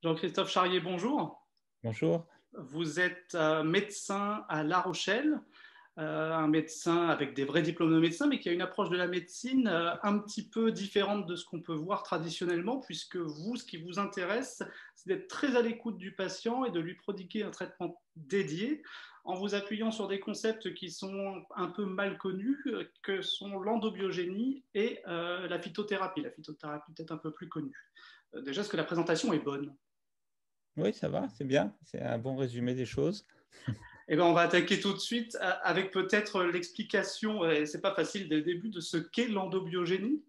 Jean-Christophe Charrier, bonjour. Bonjour. Vous êtes médecin à La Rochelle, un médecin avec des vrais diplômes de médecin, mais qui a une approche de la médecine un petit peu différente de ce qu'on peut voir traditionnellement, puisque vous, ce qui vous intéresse, c'est d'être très à l'écoute du patient et de lui prodiguer un traitement dédié en vous appuyant sur des concepts qui sont un peu mal connus, que sont l'endobiogénie et la phytothérapie. La phytothérapie peut-être un peu plus connue. Déjà, est-ce que la présentation est bonne? Oui, ça va, c'est bien. C'est un bon résumé des choses. Eh ben, on va attaquer tout de suite avec peut-être l'explication, et c'est pas facile dès le début, de ce qu'est l'endobiogénie,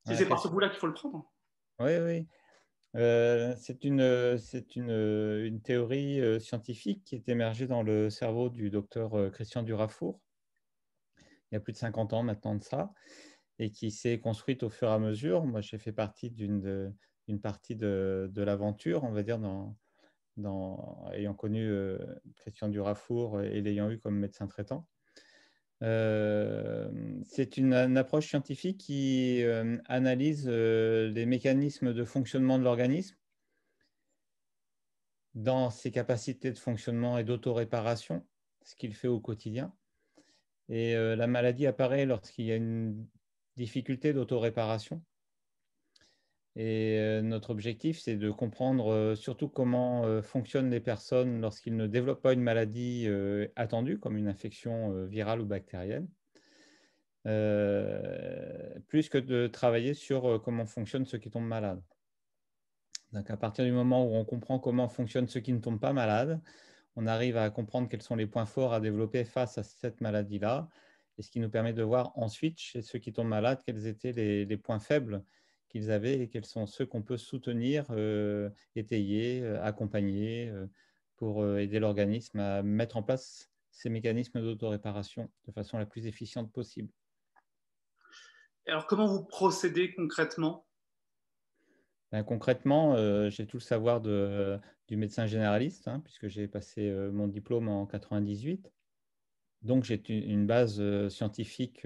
si Ouais, c'est bien par ce sûr. bout-là qu'il faut le prendre. Oui, oui. C'est une théorie scientifique qui est émergée dans le cerveau du docteur Christian Durafour, il y a plus de 50 ans maintenant de ça, et qui s'est construite au fur et à mesure. Moi, j'ai fait partie d'une partie de l'aventure, on va dire, ayant connu Christian Durafour et l'ayant eu comme médecin traitant. C'est une approche scientifique qui analyse les mécanismes de fonctionnement de l'organisme dans ses capacités de fonctionnement et d'autoréparation, ce qu'il fait au quotidien. Et la maladie apparaît lorsqu'il y a une difficulté d'autoréparation. Et notre objectif, c'est de comprendre surtout comment fonctionnent les personnes lorsqu'ils ne développent pas une maladie attendue, comme une infection virale ou bactérienne. Plus que de travailler sur comment fonctionnent ceux qui tombent malades. Donc, à partir du moment où on comprend comment fonctionnent ceux qui ne tombent pas malades, on arrive à comprendre quels sont les points forts à développer face à cette maladie-là, et ce qui nous permet de voir ensuite, chez ceux qui tombent malades, quels étaient les points faibles qu'ils avaient et quels sont ceux qu'on peut soutenir, étayer, accompagner pour aider l'organisme à mettre en place ces mécanismes d'autoréparation de façon la plus efficiente possible. Alors, comment vous procédez concrètement? Ben, concrètement, j'ai tout le savoir du médecin généraliste, hein, puisque j'ai passé mon diplôme en 98. Donc, j'ai une base scientifique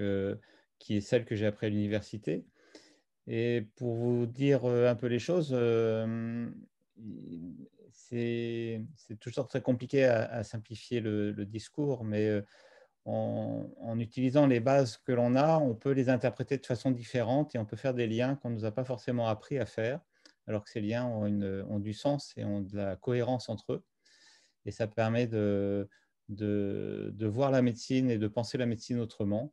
qui est celle que j'ai appris à l'université. Et pour vous dire un peu les choses, c'est toujours très compliqué à simplifier le discours, mais en utilisant les bases que l'on a, on peut les interpréter de façon différente et on peut faire des liens qu'on ne nous a pas forcément appris à faire, alors que ces liens ont du sens et ont de la cohérence entre eux. Et ça permet de voir la médecine et de penser la médecine autrement.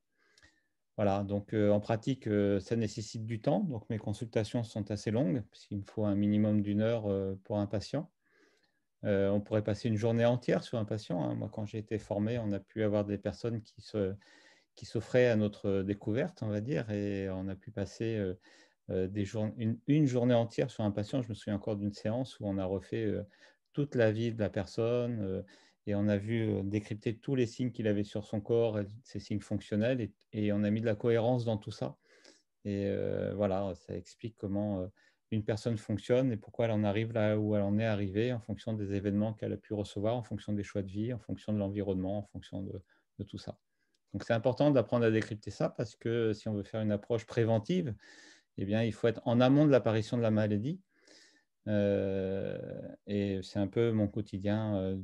Voilà, donc en pratique, ça nécessite du temps. Donc mes consultations sont assez longues, puisqu'il me faut un minimum d'une heure pour un patient. On pourrait passer une journée entière sur un patient, hein. Moi, quand j'ai été formé, on a pu avoir des personnes qui s'offraient à notre découverte, on va dire, et on a pu passer une journée entière sur un patient. Je me souviens encore d'une séance où on a refait toute la vie de la personne et on a vu décrypter tous les signes qu'il avait sur son corps, ses signes fonctionnels, et on a mis de la cohérence dans tout ça. Et voilà, ça explique comment une personne fonctionne et pourquoi elle en arrive là où elle en est arrivée en fonction des événements qu'elle a pu recevoir, en fonction des choix de vie, en fonction de l'environnement, en fonction de tout ça. Donc c'est important d'apprendre à décrypter ça parce que si on veut faire une approche préventive, eh bien, il faut être en amont de l'apparition de la maladie. Et c'est un peu mon quotidien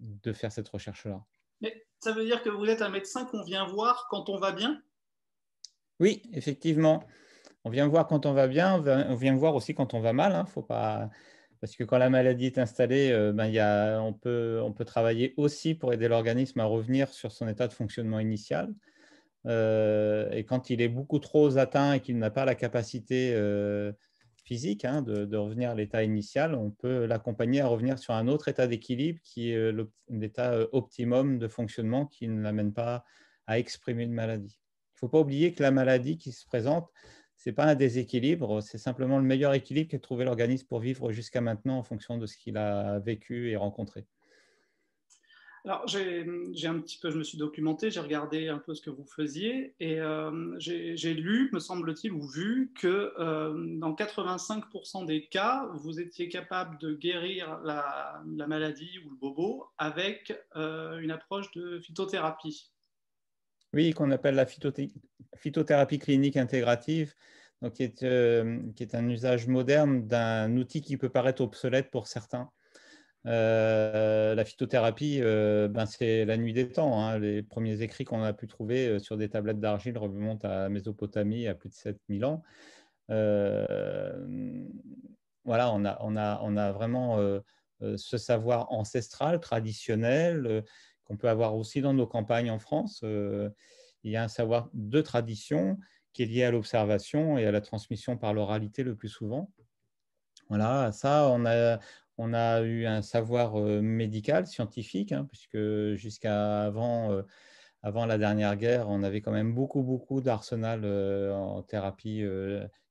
de faire cette recherche-là. Mais ça veut dire que vous êtes un médecin qu'on vient voir quand on va bien? Oui, effectivement. On vient voir quand on va bien, on vient voir aussi quand on va mal, hein. Faut pas... Parce que quand la maladie est installée, on peut travailler aussi pour aider l'organisme à revenir sur son état de fonctionnement initial. Et quand il est beaucoup trop atteint et qu'il n'a pas la capacité physique, hein, de revenir à l'état initial, on peut l'accompagner à revenir sur un autre état d'équilibre qui est l'état optimum de fonctionnement qui ne l'amène pas à exprimer une maladie. Il ne faut pas oublier que la maladie qui se présente, ce n'est pas un déséquilibre, c'est simplement le meilleur équilibre qu'a trouvé l'organisme pour vivre jusqu'à maintenant en fonction de ce qu'il a vécu et rencontré. Alors, j'ai un petit peu, je me suis documenté, j'ai regardé un peu ce que vous faisiez et j'ai lu, me semble-t-il, ou vu que dans 85% des cas, vous étiez capable de guérir la maladie ou le bobo avec une approche de phytothérapie. Oui, qu'on appelle la phytothérapie clinique intégrative. donc qui est un usage moderne d'un outil qui peut paraître obsolète pour certains. La phytothérapie, c'est la nuit des temps, hein. Les premiers écrits qu'on a pu trouver sur des tablettes d'argile remontent à Mésopotamie, à plus de 7000 ans. Voilà, on a vraiment ce savoir ancestral, traditionnel, qu'on peut avoir aussi dans nos campagnes en France. Il y a un savoir de tradition qui est lié à l'observation et à la transmission par l'oralité le plus souvent. Voilà, ça, on a eu un savoir médical, scientifique, hein, puisque jusqu'à avant la dernière guerre, on avait quand même beaucoup d'arsenal en thérapie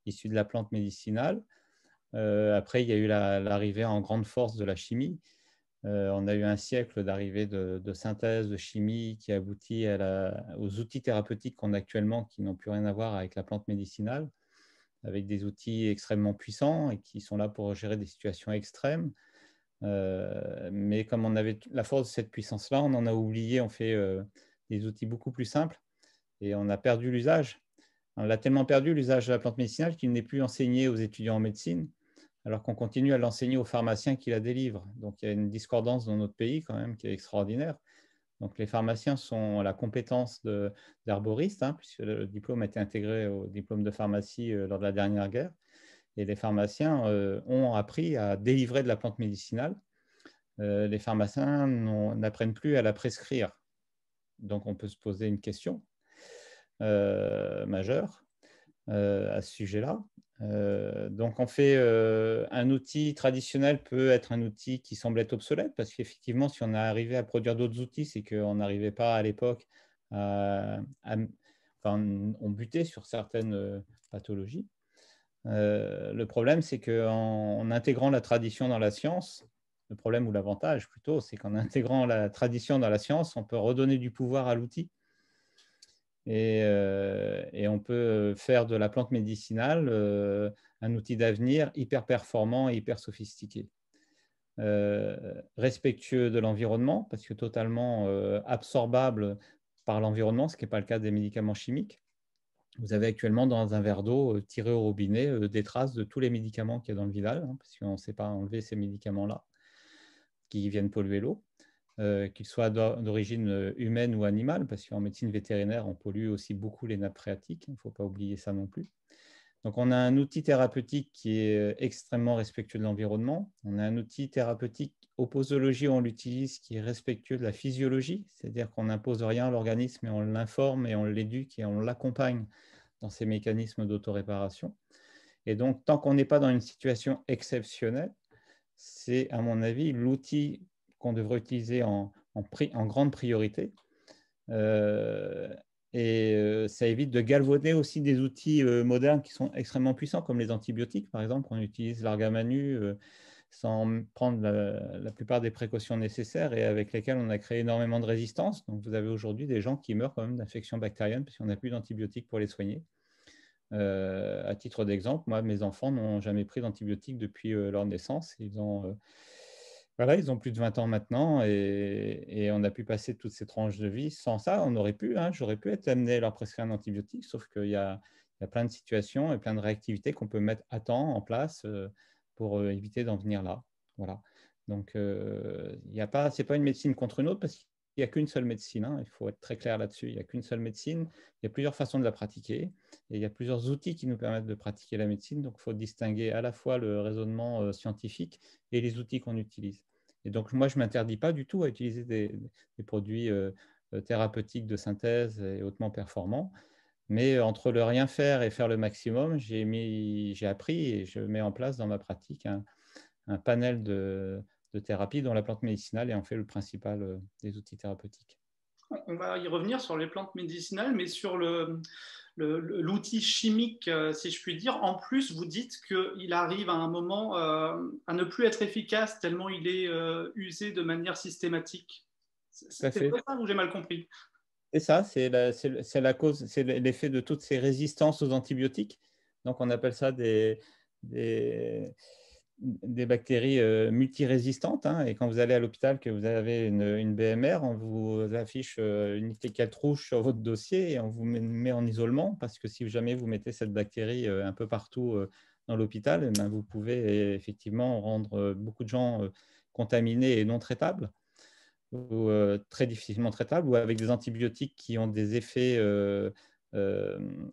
issue de la plante médicinale. Après, il y a eu l'arrivée en grande force de la chimie. On a eu un siècle d'arrivée de synthèse, de chimie qui aboutit aux outils thérapeutiques qu'on a actuellement qui n'ont plus rien à voir avec la plante médicinale, avec des outils extrêmement puissants et qui sont là pour gérer des situations extrêmes. Mais comme on avait la force de cette puissance-là, on en a oublié, on fait des outils beaucoup plus simples et on a perdu l'usage. On a tellement perdu l'usage de la plante médicinale qu'il n'est plus enseigné aux étudiants en médecine, alors qu'on continue à l'enseigner aux pharmaciens qui la délivrent. Donc il y a une discordance dans notre pays quand même qui est extraordinaire. Donc les pharmaciens sont la compétence d'herboristes, hein, puisque le diplôme a été intégré au diplôme de pharmacie lors de la dernière guerre. Et les pharmaciens ont appris à délivrer de la plante médicinale. Les pharmaciens n'apprennent plus à la prescrire. Donc on peut se poser une question majeure à ce sujet-là. Donc, on fait un outil traditionnel peut être un outil qui semble être obsolète parce qu'effectivement, si on est arrivé à produire d'autres outils, c'est qu'on n'arrivait pas à l'époque enfin, on butait sur certaines pathologies. Le problème, c'est qu'en intégrant la tradition dans la science, le problème ou l'avantage plutôt, c'est qu'en intégrant la tradition dans la science, on peut redonner du pouvoir à l'outil. Et on peut faire de la plante médicinale un outil d'avenir hyper performant et hyper sophistiqué. Respectueux de l'environnement, parce que totalement absorbable par l'environnement, ce qui n'est pas le cas des médicaments chimiques. Vous avez actuellement dans un verre d'eau tiré au robinet des traces de tous les médicaments qu'il y a dans le village, hein, parce qu'on ne sait pas enlever ces médicaments-là qui viennent polluer l'eau. Qu'ils soient d'origine humaine ou animale, parce qu'en médecine vétérinaire, on pollue aussi beaucoup les nappes phréatiques. Il ne faut pas oublier ça non plus. Donc, on a un outil thérapeutique qui est extrêmement respectueux de l'environnement. On a un outil thérapeutique au posologie, on l'utilise, qui est respectueux de la physiologie, c'est-à-dire qu'on n'impose rien à l'organisme, mais on l'informe et on l'éduque et on l'accompagne dans ces mécanismes d'autoréparation. Et donc, tant qu'on n'est pas dans une situation exceptionnelle, c'est, à mon avis, l'outil qu'on devrait utiliser en grande priorité. Ça évite de galvauder aussi des outils modernes qui sont extrêmement puissants, comme les antibiotiques, par exemple. On utilise l'argamanu sans prendre la plupart des précautions nécessaires et avec lesquelles on a créé énormément de résistance. Donc, vous avez aujourd'hui des gens qui meurent quand même d'infections bactériennes parce qu'on n'a plus d'antibiotiques pour les soigner. À titre d'exemple, moi, mes enfants n'ont jamais pris d'antibiotiques depuis leur naissance. Ils ont plus de 20 ans maintenant et on a pu passer toutes ces tranches de vie. Sans ça, on aurait pu, hein, j'aurais pu être amené à leur prescrire un antibiotique, sauf qu'il y a plein de situations et plein de réactivités qu'on peut mettre à temps en place pour éviter d'en venir là. Voilà. Donc, c'est pas une médecine contre une autre parce qu'il n'y a qu'une seule médecine. Hein, il faut être très clair là-dessus. Il n'y a qu'une seule médecine. Il y a plusieurs façons de la pratiquer et il y a plusieurs outils qui nous permettent de pratiquer la médecine. Donc, il faut distinguer à la fois le raisonnement scientifique et les outils qu'on utilise. Et donc, moi, je ne m'interdis pas du tout à utiliser des produits thérapeutiques de synthèse et hautement performants. Mais entre le rien faire et faire le maximum, j'ai appris et je mets en place dans ma pratique un panel de thérapie dont la plante médicinale est en fait le principal des outils thérapeutiques. On va y revenir sur les plantes médicinales, mais sur l'outil chimique, si je puis dire. En plus, vous dites qu'il arrive à un moment à ne plus être efficace tellement il est usé de manière systématique. C'est ça ou j'ai mal compris? C'est ça, c'est la cause, c'est l'effet de toutes ces résistances aux antibiotiques. Donc, on appelle ça des bactéries multirésistantes. Hein, et quand vous allez à l'hôpital, que vous avez une BMR, on vous affiche une étiquette rouge sur votre dossier et on vous met en isolement parce que si jamais vous mettez cette bactérie un peu partout dans l'hôpital, eh ben, vous pouvez effectivement rendre beaucoup de gens contaminés et non traitables ou très difficilement traitables ou avec des antibiotiques qui ont des effets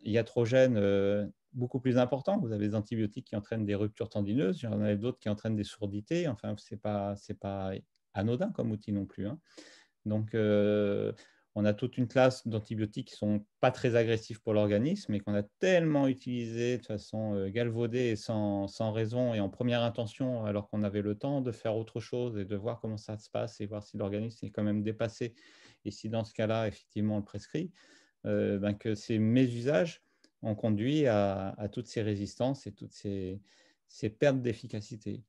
iatrogènes beaucoup plus importants. Vous avez des antibiotiques qui entraînent des ruptures tendineuses, il y en a d'autres qui entraînent des sourdités. Enfin, ce n'est pas anodin comme outil non plus. Hein. Donc, on a toute une classe d'antibiotiques qui ne sont pas très agressifs pour l'organisme et qu'on a tellement utilisé de façon galvaudée et sans raison et en première intention, alors qu'on avait le temps de faire autre chose et de voir comment ça se passe et voir si l'organisme est quand même dépassé et si dans ce cas-là, effectivement, on le prescrit, ben que ces mésusages ont conduit à toutes ces résistances et toutes ces pertes d'efficacité.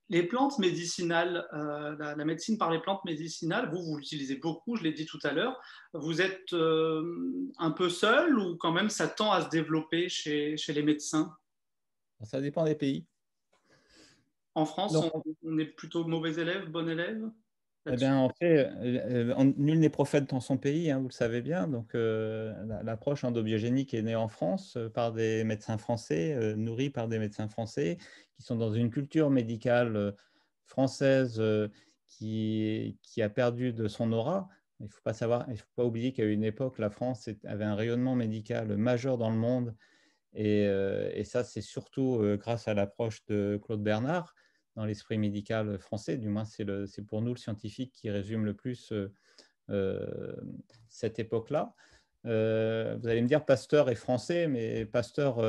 Les plantes médicinales, la médecine par les plantes médicinales, vous l'utilisez beaucoup, je l'ai dit tout à l'heure. Vous êtes un peu seul ou quand même ça tend à se développer chez les médecins? Ça dépend des pays. En France, Donc, on est plutôt mauvais élève, bon élève eh là-dessus? bien, en fait, nul n'est prophète dans son pays, hein, vous le savez bien. Donc, l'approche endobiogénique est née en France par des médecins français, nourris par des médecins français, qui sont dans une culture médicale française qui a perdu de son aura. Il ne faut pas savoir, il faut pas oublier qu'à une époque, la France avait un rayonnement médical majeur dans le monde. Et ça, c'est surtout grâce à l'approche de Claude Bernard dans l'esprit médical français. Du moins, c'est pour nous le scientifique qui résume le plus cette époque-là. Vous allez me dire, Pasteur est français, mais Pasteur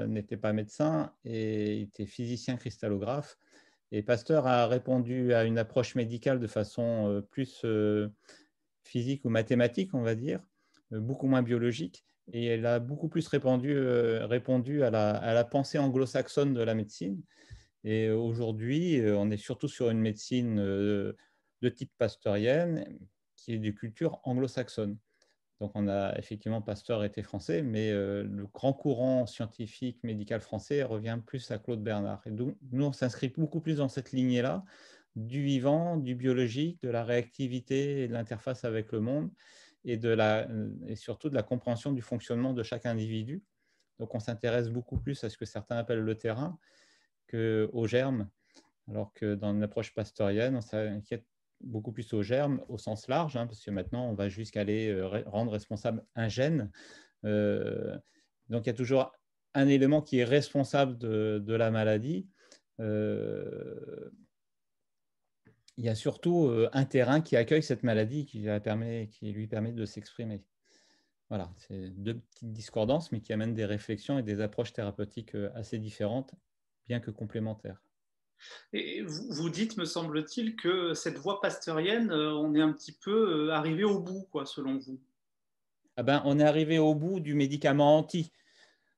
n'était pas médecin et était physicien cristallographe. Et Pasteur a répondu à une approche médicale de façon plus physique ou mathématique, on va dire, beaucoup moins biologique. Et elle a beaucoup plus répondu à la pensée anglo-saxonne de la médecine. Et aujourd'hui, on est surtout sur une médecine de type pasteurienne qui est de culture anglo-saxonne. Donc, on a effectivement Pasteur était français, mais le grand courant scientifique médical français revient plus à Claude Bernard. Et nous, on s'inscrit beaucoup plus dans cette lignée-là, du vivant, du biologique, de la réactivité et de l'interface avec le monde, et surtout de la compréhension du fonctionnement de chaque individu. Donc, on s'intéresse beaucoup plus à ce que certains appellent le terrain qu'aux germes, alors que dans une approche pasteurienne, on s'inquiète beaucoup plus aux germes au sens large, hein, parce que maintenant, on va jusqu'à aller rendre responsable un gène. Donc, il y a toujours un élément qui est responsable de la maladie. Il y a surtout un terrain qui accueille cette maladie qui lui permet de s'exprimer. Voilà, c'est deux petites discordances, mais qui amènent des réflexions et des approches thérapeutiques assez différentes, bien que complémentaires. Et vous dites, me semble-t-il, que cette voie pasteurienne, on est un petit peu arrivé au bout, quoi, selon vous. Ah ben, on est arrivé au bout du médicament anti.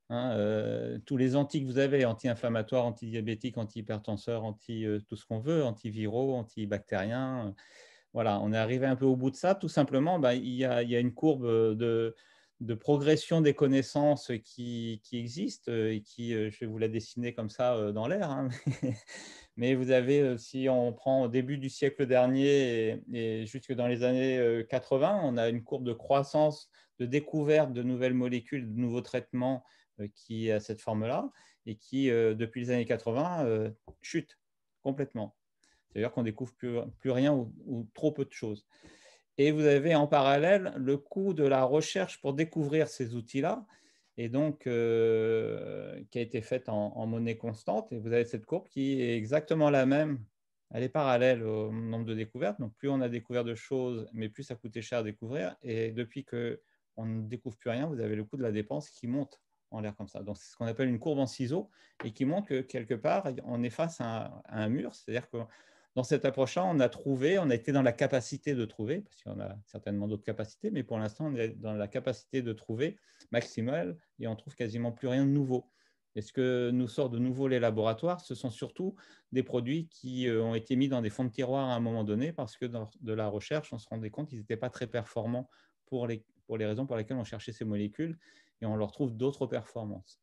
Hein, tous les anti que vous avez, anti-inflammatoires, anti-diabétiques, anti-hypertenseurs, tout ce qu'on veut, antiviraux, antibactériens. Voilà, on est arrivé un peu au bout de ça. Tout simplement, ben, il y a une courbe de progression des connaissances qui existe et qui, je vais vous la dessiner comme ça dans l'air. Hein. Mais vous avez, si on prend au début du siècle dernier et jusque dans les années 80, on a une courbe de croissance, de découverte de nouvelles molécules, de nouveaux traitements qui a cette forme-là et qui, depuis les années 80, chute complètement. C'est-à-dire qu'on ne découvre plus rien ou trop peu de choses. Et vous avez en parallèle le coût de la recherche pour découvrir ces outils-là, et donc qui a été faite en monnaie constante. Et vous avez cette courbe qui est exactement la même. Elle est parallèle au nombre de découvertes. Donc plus on a découvert de choses, mais plus ça coûtait cher à découvrir. Et depuis qu'on ne découvre plus rien, vous avez le coût de la dépense qui monte en l'air comme ça. Donc c'est ce qu'on appelle une courbe en ciseaux et qui montre que quelque part, on est face à un mur. C'est-à-dire que dans cette approche-là, on a été dans la capacité de trouver, parce qu'on a certainement d'autres capacités, mais pour l'instant, on est dans la capacité de trouver maximale et on trouve quasiment plus rien de nouveau. Et ce que nous sort de nouveau les laboratoires, ce sont surtout des produits qui ont été mis dans des fonds de tiroir à un moment donné parce que dans de la recherche, on se rendait compte qu'ils n'étaient pas très performants pour les raisons pour lesquelles on cherchait ces molécules et on leur trouve d'autres performances.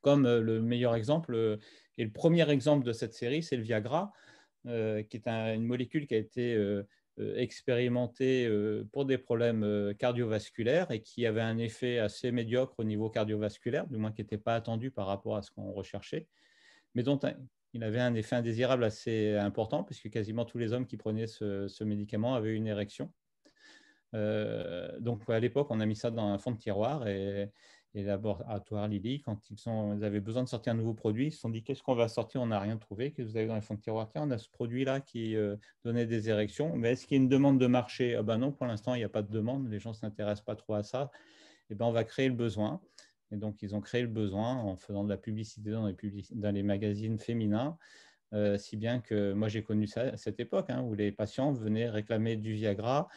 comme le meilleur exemple, et le premier exemple de cette série, c'est le Viagra, qui est une molécule qui a été expérimentée pour des problèmes cardiovasculaires et qui avait un effet assez médiocre au niveau cardiovasculaire, du moins qui n'était pas attendu par rapport à ce qu'on recherchait, mais dont il avait un effet indésirable assez important, puisque quasiment tous les hommes qui prenaient ce médicament avaient une érection. Donc à l'époque, on a mis ça dans un fond de tiroir et les laboratoires Lilly, quand ils avaient besoin de sortir un nouveau produit, ils se sont dit qu'est-ce qu'on va sortir, on n'a rien trouvé, qu'est-ce que vous avez dans les fonds de tiroir? Tiens, on a ce produit-là qui donnait des érections, mais est-ce qu'il y a une demande de marché? Ah ben non, pour l'instant, il n'y a pas de demande, les gens ne s'intéressent pas trop à ça. Et ben, on va créer le besoin. Et donc, ils ont créé le besoin en faisant de la publicité dans les magazines féminins, si bien que moi, j'ai connu ça à cette époque, hein, où les patients venaient réclamer du Viagra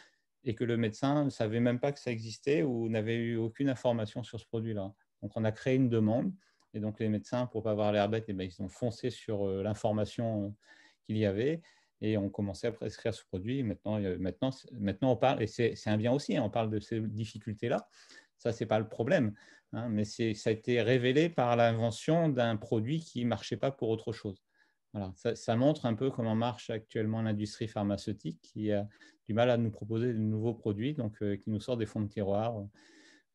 et que le médecin ne savait même pas que ça existait ou n'avait eu aucune information sur ce produit-là. Donc, on a créé une demande et donc les médecins, pour ne pas avoir l'air bête, eh ben, ils ont foncé sur l'information qu'il y avait et ont commencé à prescrire ce produit. Maintenant, on parle, et c'est un bien aussi, hein, on parle de ces difficultés-là. Ça, ce n'est pas le problème, hein, mais ça a été révélé par l'invention d'un produit qui ne marchait pas pour autre chose. Voilà, ça montre un peu comment marche actuellement l'industrie pharmaceutique qui a du mal à nous proposer de nouveaux produits, donc qui nous sort des fonds de tiroir,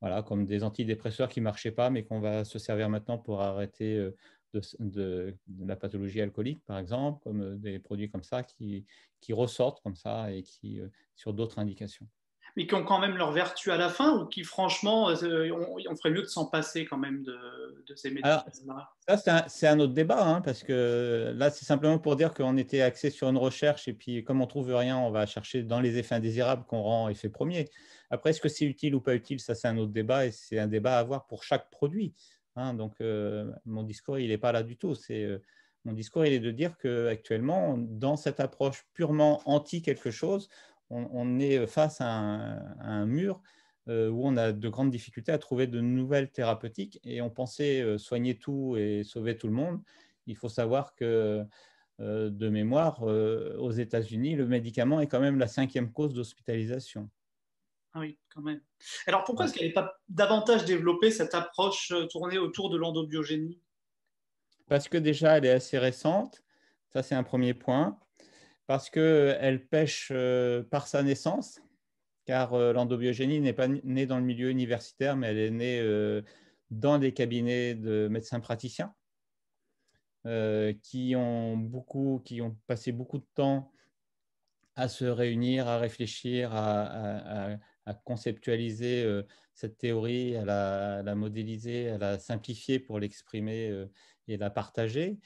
voilà, comme des antidépresseurs qui ne marchaient pas, mais qu'on va se servir maintenant pour arrêter de la pathologie alcoolique, par exemple, comme des produits comme ça qui ressortent comme ça et qui sur d'autres indications. Mais qui ont quand même leur vertu à la fin ou qui, franchement, on ferait mieux de s'en passer quand même de ces Alors, médicaments-là? ça, c'est un autre débat, hein, parce que là, c'est simplement pour dire qu'on était axé sur une recherche et puis comme on ne trouve rien, on va chercher dans les effets indésirables qu'on rend effet premier. Après, est-ce que c'est utile ou pas utile? Ça, c'est un autre débat et c'est un débat à avoir pour chaque produit, hein. Donc, mon discours, il n'est pas là du tout. Mon discours, il est de dire qu'actuellement, dans cette approche purement anti quelque chose, on est face à un mur où on a de grandes difficultés à trouver de nouvelles thérapeutiques et on pensait soigner tout et sauver tout le monde. Il faut savoir que, de mémoire, aux États-Unis, le médicament est quand même la 5e cause d'hospitalisation. Ah oui, quand même. Alors pourquoi Ouais. est-ce qu'elle n'est pas davantage développée, cette approche tournée autour de l'endobiogénie? Parce que déjà, elle est assez récente, ça c'est un premier point. Parce qu'elle pêche par sa naissance, car l'endobiogénie n'est pas née dans le milieu universitaire, mais elle est née dans des cabinets de médecins praticiens. Qui ont passé beaucoup de temps à se réunir, à réfléchir, à conceptualiser cette théorie, à la modéliser, à la simplifier pour l'exprimer et la partager.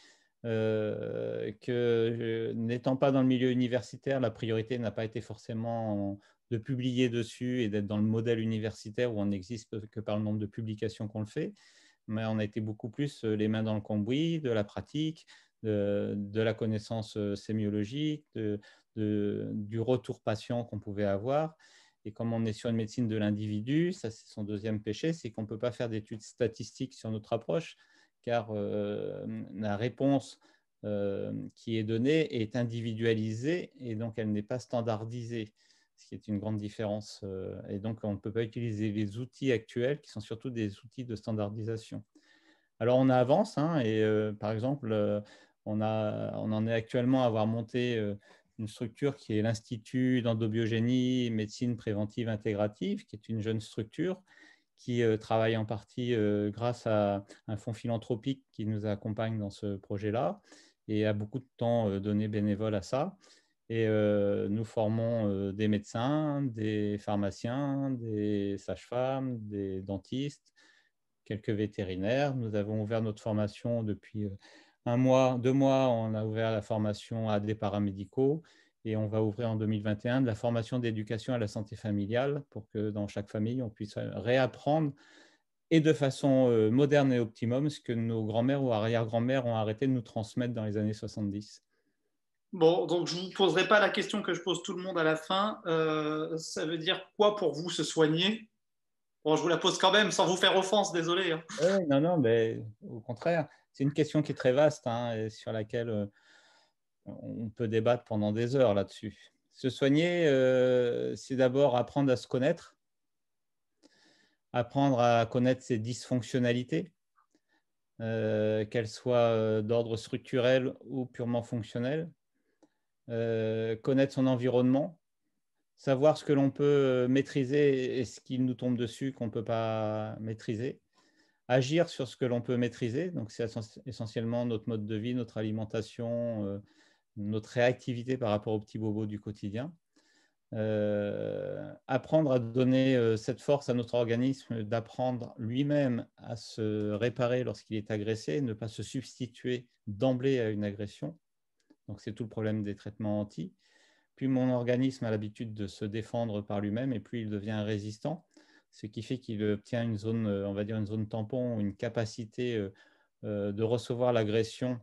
N'étant pas dans le milieu universitaire, la priorité n'a pas été forcément de publier dessus et d'être dans le modèle universitaire où on n'existe que par le nombre de publications qu'on le fait, mais on a été beaucoup plus les mains dans le cambouis, de la pratique, de la connaissance sémiologique, du retour patient qu'on pouvait avoir. Et comme on est sur une médecine de l'individu, ça c'est son deuxième péché, c'est qu'on ne peut pas faire d'études statistiques sur notre approche, car la réponse qui est donnée est individualisée et donc elle n'est pas standardisée, ce qui est une grande différence. Et donc on ne peut pas utiliser les outils actuels qui sont surtout des outils de standardisation. Alors on avance, hein, et par exemple, on en est actuellement à avoir monté une structure qui est l'Institut d'endobiogénie médecine préventive intégrative, qui est une jeune structure qui travaille en partie grâce à un fonds philanthropique qui nous accompagne dans ce projet-là et a beaucoup de temps donné bénévole à ça. Et nous formons des médecins, des pharmaciens, des sages-femmes, des dentistes, quelques vétérinaires. Nous avons ouvert notre formation depuis 1 mois, 2 mois. On a ouvert la formation à des paramédicaux et on va ouvrir en 2021 de la formation d'éducation à la santé familiale pour que dans chaque famille, on puisse réapprendre et de façon moderne et optimum ce que nos grands-mères ou arrière-grands-mères ont arrêté de nous transmettre dans les années 70. Bon, donc je ne vous poserai pas la question que je pose tout le monde à la fin. Ça veut dire quoi pour vous se soigner? Bon, je vous la pose quand même, sans vous faire offense, désolé, hein. Non, non, mais au contraire, c'est une question qui est très vaste, hein, et sur laquelle on peut débattre pendant des heures là-dessus. Se soigner, c'est d'abord apprendre à se connaître, apprendre à connaître ses dysfonctionnalités, qu'elle soit d'ordre structurel ou purement fonctionnel, connaître son environnement, savoir ce que l'on peut maîtriser et ce qui nous tombe dessus qu'on ne peut pas maîtriser, agir sur ce que l'on peut maîtriser, donc c'est essentiellement notre mode de vie, notre alimentation, notre réactivité par rapport aux petits bobos du quotidien. Apprendre à donner cette force à notre organisme d'apprendre lui-même à se réparer lorsqu'il est agressé, ne pas se substituer d'emblée à une agression. Donc c'est tout le problème des traitements anti. Plus mon organisme a l'habitude de se défendre par lui-même et plus il devient résistant, ce qui fait qu'il obtient une zone, on va dire une zone tampon, une capacité de recevoir l'agression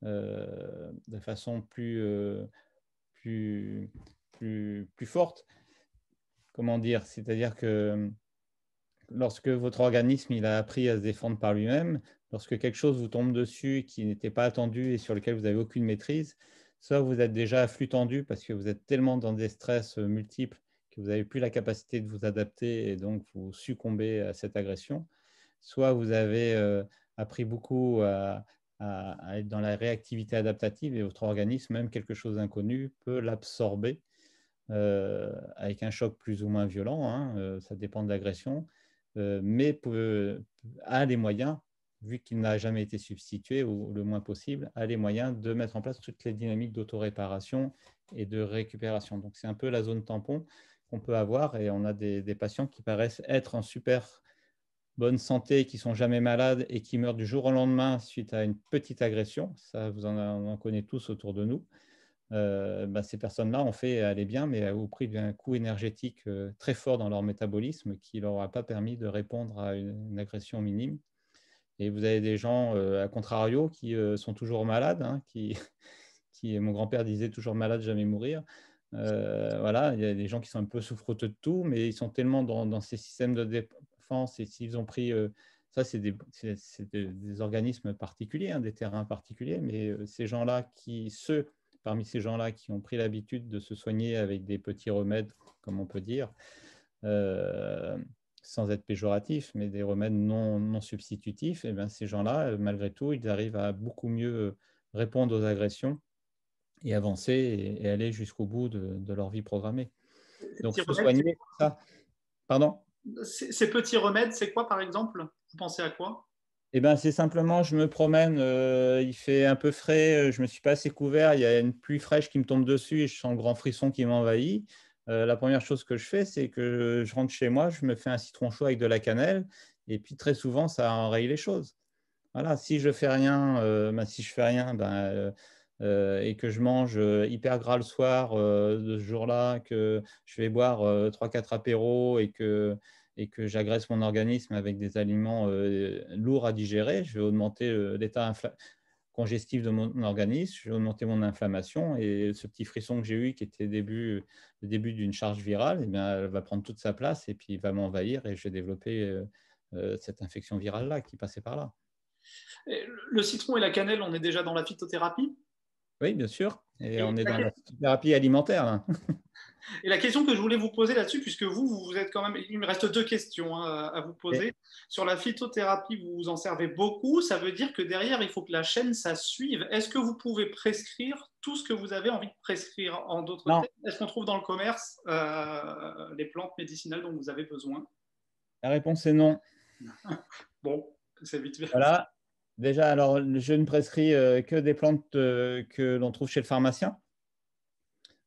de façon plus, plus forte. Comment dire? C'est-à-dire que lorsque votre organisme il a appris à se défendre par lui-même, lorsque quelque chose vous tombe dessus qui n'était pas attendu et sur lequel vous n'avez aucune maîtrise, soit vous êtes déjà à flux tendu parce que vous êtes tellement dans des stress multiples que vous n'avez plus la capacité de vous adapter et donc vous succombez à cette agression, soit vous avez appris beaucoup à être dans la réactivité adaptative et votre organisme, même quelque chose d'inconnu, peut l'absorber avec un choc plus ou moins violent, hein, ça dépend de l'agression, mais a les moyens, vu qu'il n'a jamais été substitué, ou le moins possible, a les moyens de mettre en place toutes les dynamiques d'autoréparation et de récupération. Donc c'est un peu la zone tampon qu'on peut avoir et on a des patients qui paraissent être en super bonne santé, qui sont jamais malades et qui meurent du jour au lendemain suite à une petite agression. Ça, on en connaît tous autour de nous. Ces personnes-là ont fait aller bien, mais au prix d'un coût énergétique très fort dans leur métabolisme qui ne leur a pas permis de répondre à une agression minime. Et vous avez des gens, à contrario, qui sont toujours malades, hein, mon grand-père disait toujours malade, jamais mourir. Voilà, il y a des gens qui sont un peu souffreteux de tout, mais ils sont tellement dans ces systèmes de défense et s'ils ont pris, ça c'est des organismes particuliers, hein, des terrains particuliers, mais ces gens-là parmi ces gens-là qui ont pris l'habitude de se soigner avec des petits remèdes, comme on peut dire, euh, sans être péjoratif, mais des remèdes non substitutifs, et bien ces gens-là, malgré tout, ils arrivent à beaucoup mieux répondre aux agressions et avancer et aller jusqu'au bout de leur vie programmée. Ces Donc, petits se remèdes, soigner, ça. Pardon? ces petits remèdes, c'est quoi par exemple? Vous pensez à quoi? Eh ben, c'est simplement, je me promène, il fait un peu frais, je ne me suis pas assez couvert, il y a une pluie fraîche qui me tombe dessus et je sens le grand frisson qui m'envahit. La première chose que je fais, c'est que je rentre chez moi, je me fais un citron chaud avec de la cannelle et puis très souvent, ça enraye les choses. Voilà, si je fais rien, et que je mange hyper gras le soir de ce jour-là, que je vais boire 3-4 apéros et que j'agresse mon organisme avec des aliments lourds à digérer, je vais augmenter l'état congestif de mon organisme, je vais augmenter mon inflammation et ce petit frisson que j'ai eu qui était le début d'une charge virale, eh bien, elle va prendre toute sa place et puis il va m'envahir et je vais développer cette infection virale-là qui passait par là. Le citron et la cannelle, on est déjà dans la phytothérapie. Oui, bien sûr. Et Et on est la, dans la thérapie alimentaire, là. et la question que je voulais vous poser là-dessus, puisque vous êtes quand même, il me reste deux questions hein, à vous Et, poser. Sur la phytothérapie, vous vous en servez beaucoup. Ça veut dire que derrière, il faut que la chaîne, ça suive. Est-ce que vous pouvez prescrire tout ce que vous avez envie de prescrire? En d'autres non, termes, est-ce qu'on trouve dans le commerce les plantes médicinales dont vous avez besoin? la réponse est non. Bon, c'est vite fait. Voilà. Déjà, alors, je ne prescris que des plantes que l'on trouve chez le pharmacien.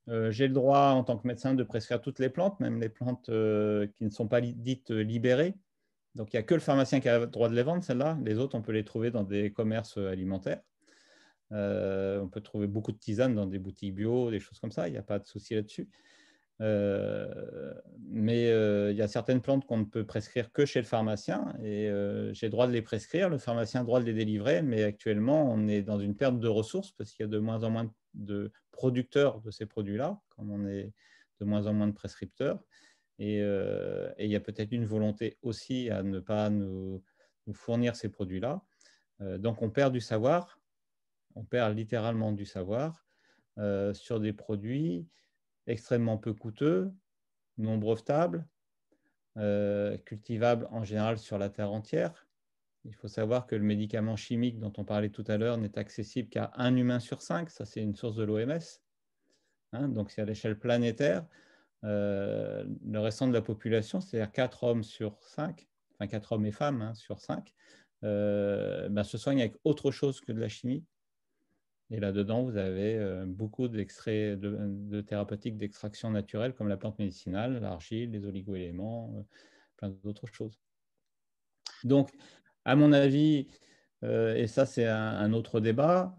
J'ai le droit, en tant que médecin, de prescrire toutes les plantes, même les plantes qui ne sont pas dites libérées. Donc, il n'y a que le pharmacien qui a le droit de les vendre, celles-là. Les autres, on peut les trouver dans des commerces alimentaires. On peut trouver beaucoup de tisanes dans des boutiques bio, des choses comme ça. Il n'y a pas de souci là-dessus. Mais il y a certaines plantes qu'on ne peut prescrire que chez le pharmacien et j'ai le droit de les prescrire, le pharmacien a le droit de les délivrer, mais actuellement on est dans une perte de ressources parce qu'il y a de moins en moins de producteurs de ces produits-là, comme on est de moins en moins de prescripteurs. Et il y a peut-être une volonté aussi à ne pas nous fournir ces produits-là. Donc on perd du savoir, on perd littéralement du savoir sur des produits extrêmement peu coûteux, non brevetables, cultivables en général sur la terre entière Il faut savoir que le médicament chimique dont on parlait tout à l'heure n'est accessible qu'à 1 humain sur 5. Ça, c'est une source de l'OMS. Hein, donc, c'est à l'échelle planétaire. Le restant de la population, c'est-à-dire 4 hommes sur 5, enfin 4 hommes et femmes hein, sur 5, se soignent avec autre chose que de la chimie. Et là-dedans, vous avez beaucoup d'extraits de thérapeutiques d'extraction naturelle, comme la plante médicinale, l'argile, les oligoéléments, plein d'autres choses. Donc, à mon avis, et ça c'est un autre débat,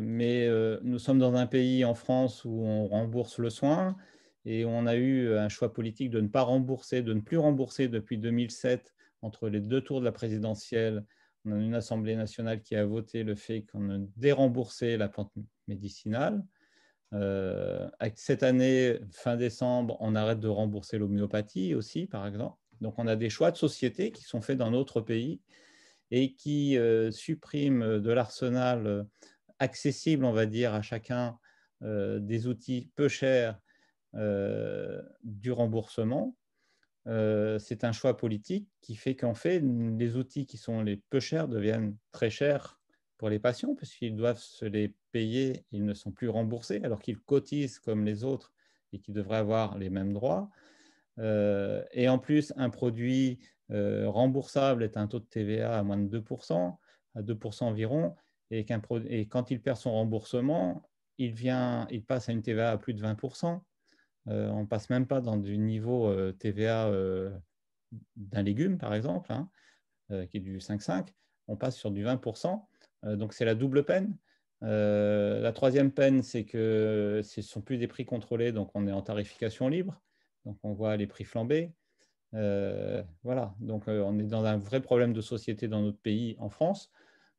mais nous sommes dans un pays en France où on rembourse le soin et on a eu un choix politique de ne pas rembourser, de ne plus rembourser depuis 2007 entre les 2 tours de la présidentielle. On a une Assemblée nationale qui a voté le fait qu'on ne déremboursait la plante médicinale. Cette année, fin décembre, on arrête de rembourser l'homéopathie aussi, par exemple. Donc, on a des choix de société qui sont faits dans notre pays et qui suppriment de l'arsenal accessible, on va dire, à chacun des outils peu chers du remboursement. C'est un choix politique qui fait qu'en fait, les outils qui sont les peu chers deviennent très chers pour les patients parce qu'ils doivent se les payer, ils ne sont plus remboursés alors qu'ils cotisent comme les autres et qu'ils devraient avoir les mêmes droits. Et en plus, un produit remboursable est un taux de TVA à moins de 2%, à 2% environ, et quand il perd son remboursement, il passe à une TVA à plus de 20%. On ne passe même pas dans du niveau TVA d'un légume, par exemple, hein, qui est du 5,5. On passe sur du 20%. Donc, c'est la double peine. La troisième peine, c'est que ce ne sont plus des prix contrôlés, donc on est en tarification libre. Donc, on voit les prix flamber. Voilà. Donc, on est dans un vrai problème de société dans notre pays, en France,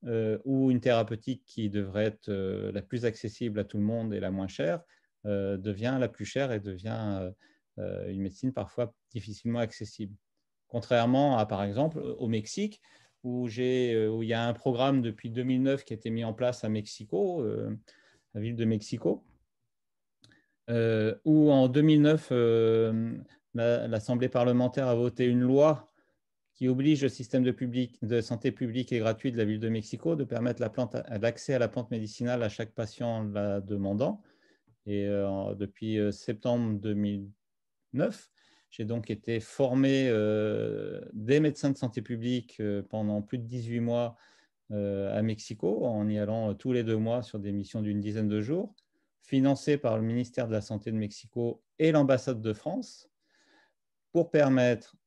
où une thérapeutique qui devrait être la plus accessible à tout le monde et la moins chère devient la plus chère et devient une médecine parfois difficilement accessible. Contrairement à, par exemple, au Mexique, où il y a un programme depuis 2009 qui a été mis en place à Mexico, la ville de Mexico, où en 2009, l'Assemblée parlementaire a voté une loi qui oblige le système de santé publique et gratuit de la ville de Mexico de permettre l'accès à la plante médicinale à chaque patient la demandant. Et depuis septembre 2009, j'ai donc été formé des médecins de santé publique pendant plus de 18 mois à Mexico, en y allant tous les 2 mois sur des missions d'une dizaine de jours, financé par le ministère de la Santé de Mexico et l'ambassade de France, pour permettre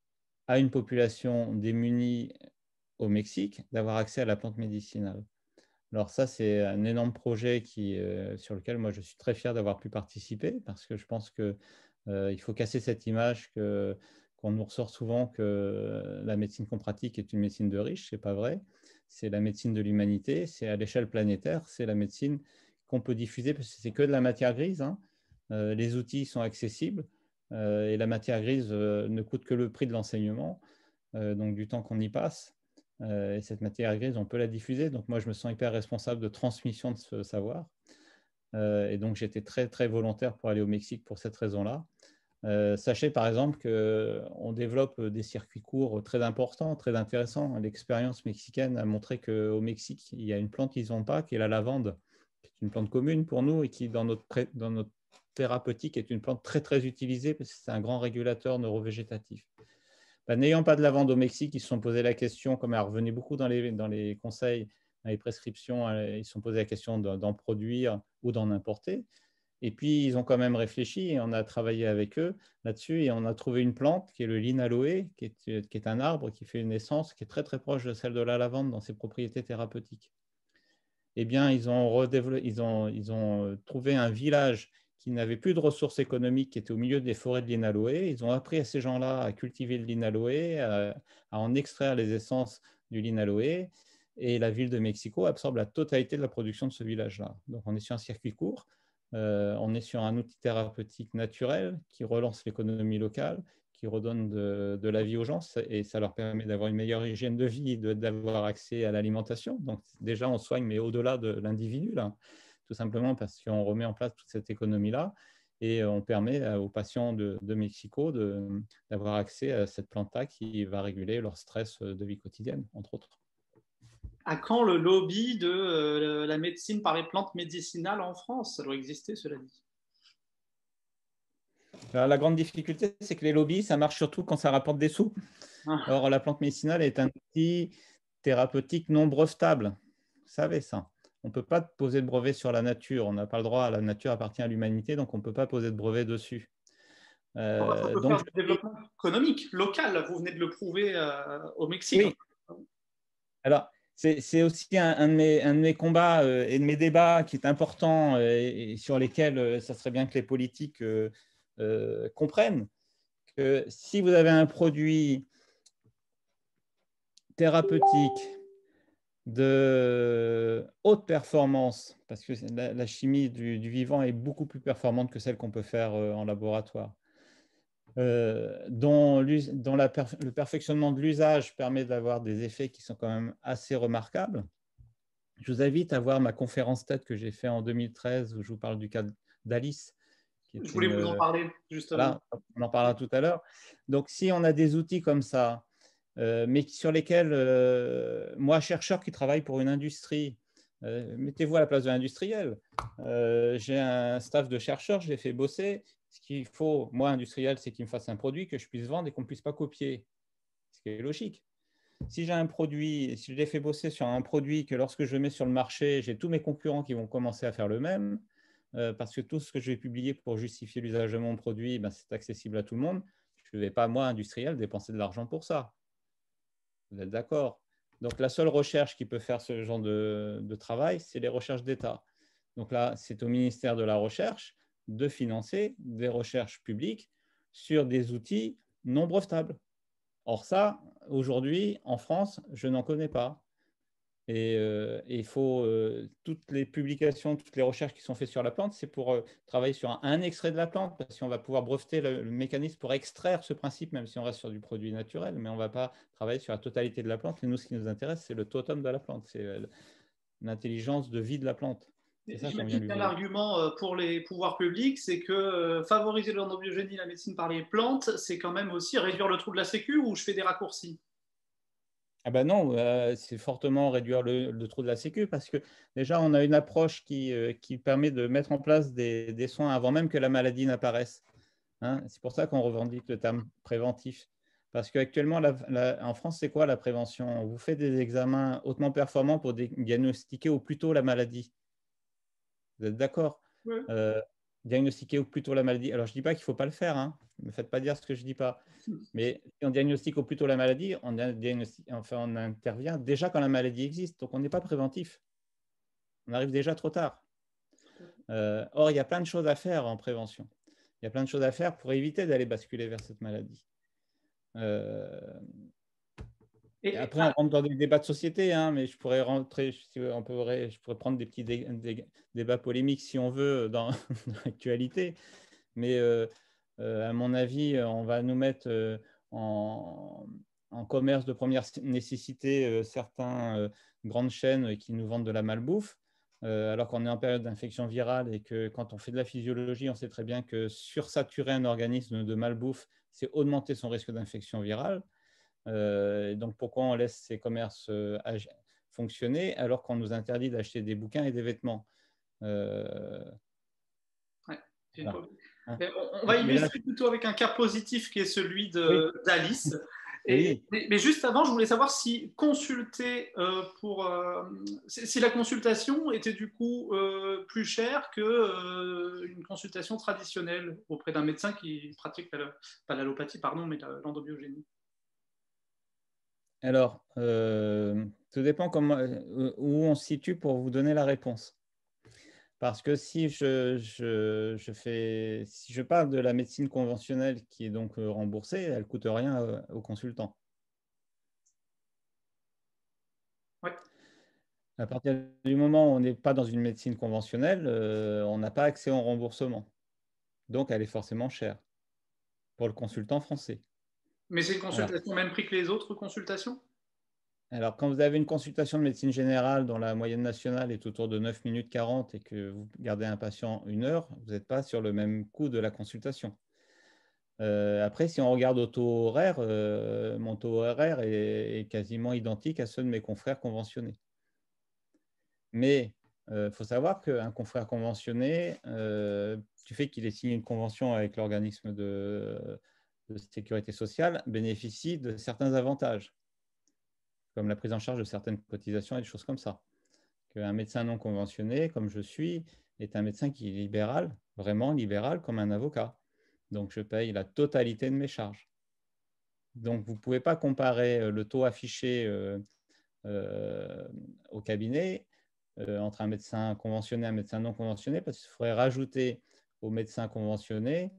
à une population démunie au Mexique d'avoir accès à la plante médicinale. Alors ça, c'est un énorme projet sur lequel moi je suis très fier d'avoir pu participer parce que je pense qu'il faut casser cette image qu'on nous ressort souvent que la médecine qu'on pratique est une médecine de riches. Ce n'est pas vrai. C'est la médecine de l'humanité, c'est à l'échelle planétaire, c'est la médecine qu'on peut diffuser parce que c'est que de la matière grise. Hein. Les outils sont accessibles et la matière grise ne coûte que le prix de l'enseignement, donc du temps qu'on y passe. Et cette matière grise, on peut la diffuser. Donc moi, je me sens hyper responsable de transmission de ce savoir. Et donc, j'étais très, très volontaire pour aller au Mexique pour cette raison-là. Sachez par exemple qu'on développe des circuits courts très importants, très intéressants. L'expérience mexicaine a montré qu'au Mexique, il y a une plante qu'ils n'ont pas, qui est la lavande, qui est une plante commune pour nous et qui, dans notre thérapeutique, est une plante très, très utilisée parce que c'est un grand régulateur neurovégétatif. N'ayant pas de lavande au Mexique, ils se sont posé la question, comme elle revenait beaucoup dans les conseils, dans les prescriptions, ils se sont posé la question d'en produire ou d'en importer. Et puis, ils ont quand même réfléchi et on a travaillé avec eux là-dessus et on a trouvé une plante qui est le linaloé, qui est un arbre qui fait une essence qui est très, très proche de celle de la lavande dans ses propriétés thérapeutiques. Eh bien, ils ont trouvé un village qui n'avaient plus de ressources économiques, qui étaient au milieu des forêts de linaloé. Ils ont appris à ces gens-là à cultiver le linaloé, à en extraire les essences du linaloé. Et la ville de Mexico absorbe la totalité de la production de ce village-là. Donc, on est sur un circuit court. On est sur un outil thérapeutique naturel qui relance l'économie locale, qui redonne de la vie aux gens et ça leur permet d'avoir une meilleure hygiène de vie, d'avoir accès à l'alimentation. Donc, déjà, on soigne, mais au-delà de l'individu, là, tout simplement parce qu'on remet en place toute cette économie-là et on permet aux patients de Mexico d'avoir accès à cette plante-là qui va réguler leur stress de vie quotidienne, entre autres. À quand le lobby de la médecine par les plantes médicinales en France? Ça doit exister, cela dit. Alors, la grande difficulté, c'est que les lobbies, ça marche surtout quand ça rapporte des sous. Ah. Or, la plante médicinale est un outil thérapeutique non brevetable. Vous savez ça. On ne peut pas poser de brevet sur la nature. On n'a pas le droit. La nature appartient à l'humanité, donc on ne peut pas poser de brevet dessus. Parce qu'on peut Donc, faire du développement économique, local. Vous venez de le prouver au Mexique. oui. Alors, c'est aussi un de mes combats et de mes débats qui est important et sur lesquels ça serait bien que les politiques comprennent que si vous avez un produit thérapeutique de haute performance, parce que la chimie du vivant est beaucoup plus performante que celle qu'on peut faire en laboratoire, dont le perfectionnement de l'usage permet d'avoir des effets qui sont quand même assez remarquables. Je vous invite à voir ma conférence TED que j'ai fait en 2013 où je vous parle du cas d'Alice. Je voulais vous en parler, justement. Voilà, on en parlera tout à l'heure. Donc, si on a des outils comme ça, mais sur lesquels, moi, chercheur qui travaille pour une industrie, mettez-vous à la place de l'industriel. J'ai un staff de chercheurs, je les fais bosser. Ce qu'il faut, moi, industriel, c'est qu'il me fasse un produit que je puisse vendre et qu'on ne puisse pas copier. Ce qui est logique. Si j'ai un produit, si je les fais bosser sur un produit que lorsque je le mets sur le marché, j'ai tous mes concurrents qui vont commencer à faire le même, parce que tout ce que je vais publier pour justifier l'usage de mon produit, ben, c'est accessible à tout le monde. Je ne vais pas, moi, industriel, dépenser de l'argent pour ça. Vous êtes d'accord? Donc, la seule recherche qui peut faire ce genre de travail, c'est les recherches d'État. Donc là, c'est au ministère de la Recherche de financer des recherches publiques sur des outils non brevetables. Or, ça, aujourd'hui, en France, je n'en connais pas. Et il faut toutes les publications, toutes les recherches qui sont faites sur la plante, c'est pour travailler sur un extrait de la plante, parce qu'on va pouvoir breveter le mécanisme pour extraire ce principe, même si on reste sur du produit naturel, mais on ne va pas travailler sur la totalité de la plante. Et nous, ce qui nous intéresse, c'est le totem de la plante, c'est l'intelligence de vie de la plante. C'est ça qu'on vient J'imagine lui qu'un vérifier. argument pour les pouvoirs publics, c'est que favoriser l'endobiogénie, la médecine par les plantes, c'est quand même aussi réduire le trou de la sécu ou je fais des raccourcis? Ah ben non, c'est fortement réduire le trou de la sécu parce que déjà, on a une approche qui permet de mettre en place des soins avant même que la maladie n'apparaisse. Hein. C'est pour ça qu'on revendique le terme préventif. Parce qu'actuellement, en France, c'est quoi la prévention? On vous fait des examens hautement performants pour diagnostiquer au plus tôt la maladie. Vous êtes d'accord? Ouais. Diagnostiquer au plus tôt la maladie. Alors, je ne dis pas qu'il ne faut pas le faire. Hein. Ne me faites pas dire ce que je ne dis pas. Mais si on diagnostique au plus tôt la maladie, on intervient déjà quand la maladie existe. Donc, on n'est pas préventif. On arrive déjà trop tard. Or, il y a plein de choses à faire en prévention. Il y a plein de choses à faire pour éviter d'aller basculer vers cette maladie. Et après, on rentre dans des débats de société, hein, mais je pourrais rentrer, je pourrais prendre des petits débats polémiques si on veut dans l'actualité. Mais à mon avis, on va nous mettre en commerce de première nécessité certains grandes chaînes qui nous vendent de la malbouffe, alors qu'on est en période d'infection virale et que quand on fait de la physiologie, on sait très bien que sursaturer un organisme de malbouffe, c'est augmenter son risque d'infection virale. Donc, pourquoi on laisse ces commerces fonctionner alors qu'on nous interdit d'acheter des bouquins et des vêtements? Ouais, Voilà. Hein. on va Mais là, illustrer plutôt avec un cas positif qui est celui oui, d'Alice. oui. Mais juste avant, je voulais savoir si consulter si la consultation était du coup plus chère que une consultation traditionnelle auprès d'un médecin qui pratique pas l'allopathie, pardon, mais l'endobiogénie. Alors, tout dépend où on se situe pour vous donner la réponse. Parce que si si je parle de la médecine conventionnelle qui est donc remboursée, elle ne coûte rien aux consultants. Ouais. À partir du moment où on n'est pas dans une médecine conventionnelle, on n'a pas accès au remboursement. Donc, elle est forcément chère pour le consultant français. Mais c'est une Alors, consultation au même prix que les autres consultations? Alors, quand vous avez une consultation de médecine générale dont la moyenne nationale est autour de 9 minutes 40 et que vous gardez un patient 1 heure, vous n'êtes pas sur le même coût de la consultation. Après, si on regarde au taux horaire, mon taux horaire est quasiment identique à ceux de mes confrères conventionnés. Mais il faut savoir qu'un confrère conventionné, du fait qu'il ait signé une convention avec l'organisme de sécurité sociale, bénéficie de certains avantages, comme la prise en charge de certaines cotisations et des choses comme ça. Qu'un médecin non conventionné, comme je suis, est un médecin qui est libéral, vraiment libéral, comme un avocat. Donc, je paye la totalité de mes charges. Donc, vous ne pouvez pas comparer le taux affiché au cabinet entre un médecin conventionné et un médecin non conventionné, parce qu'il faudrait rajouter au médecin conventionné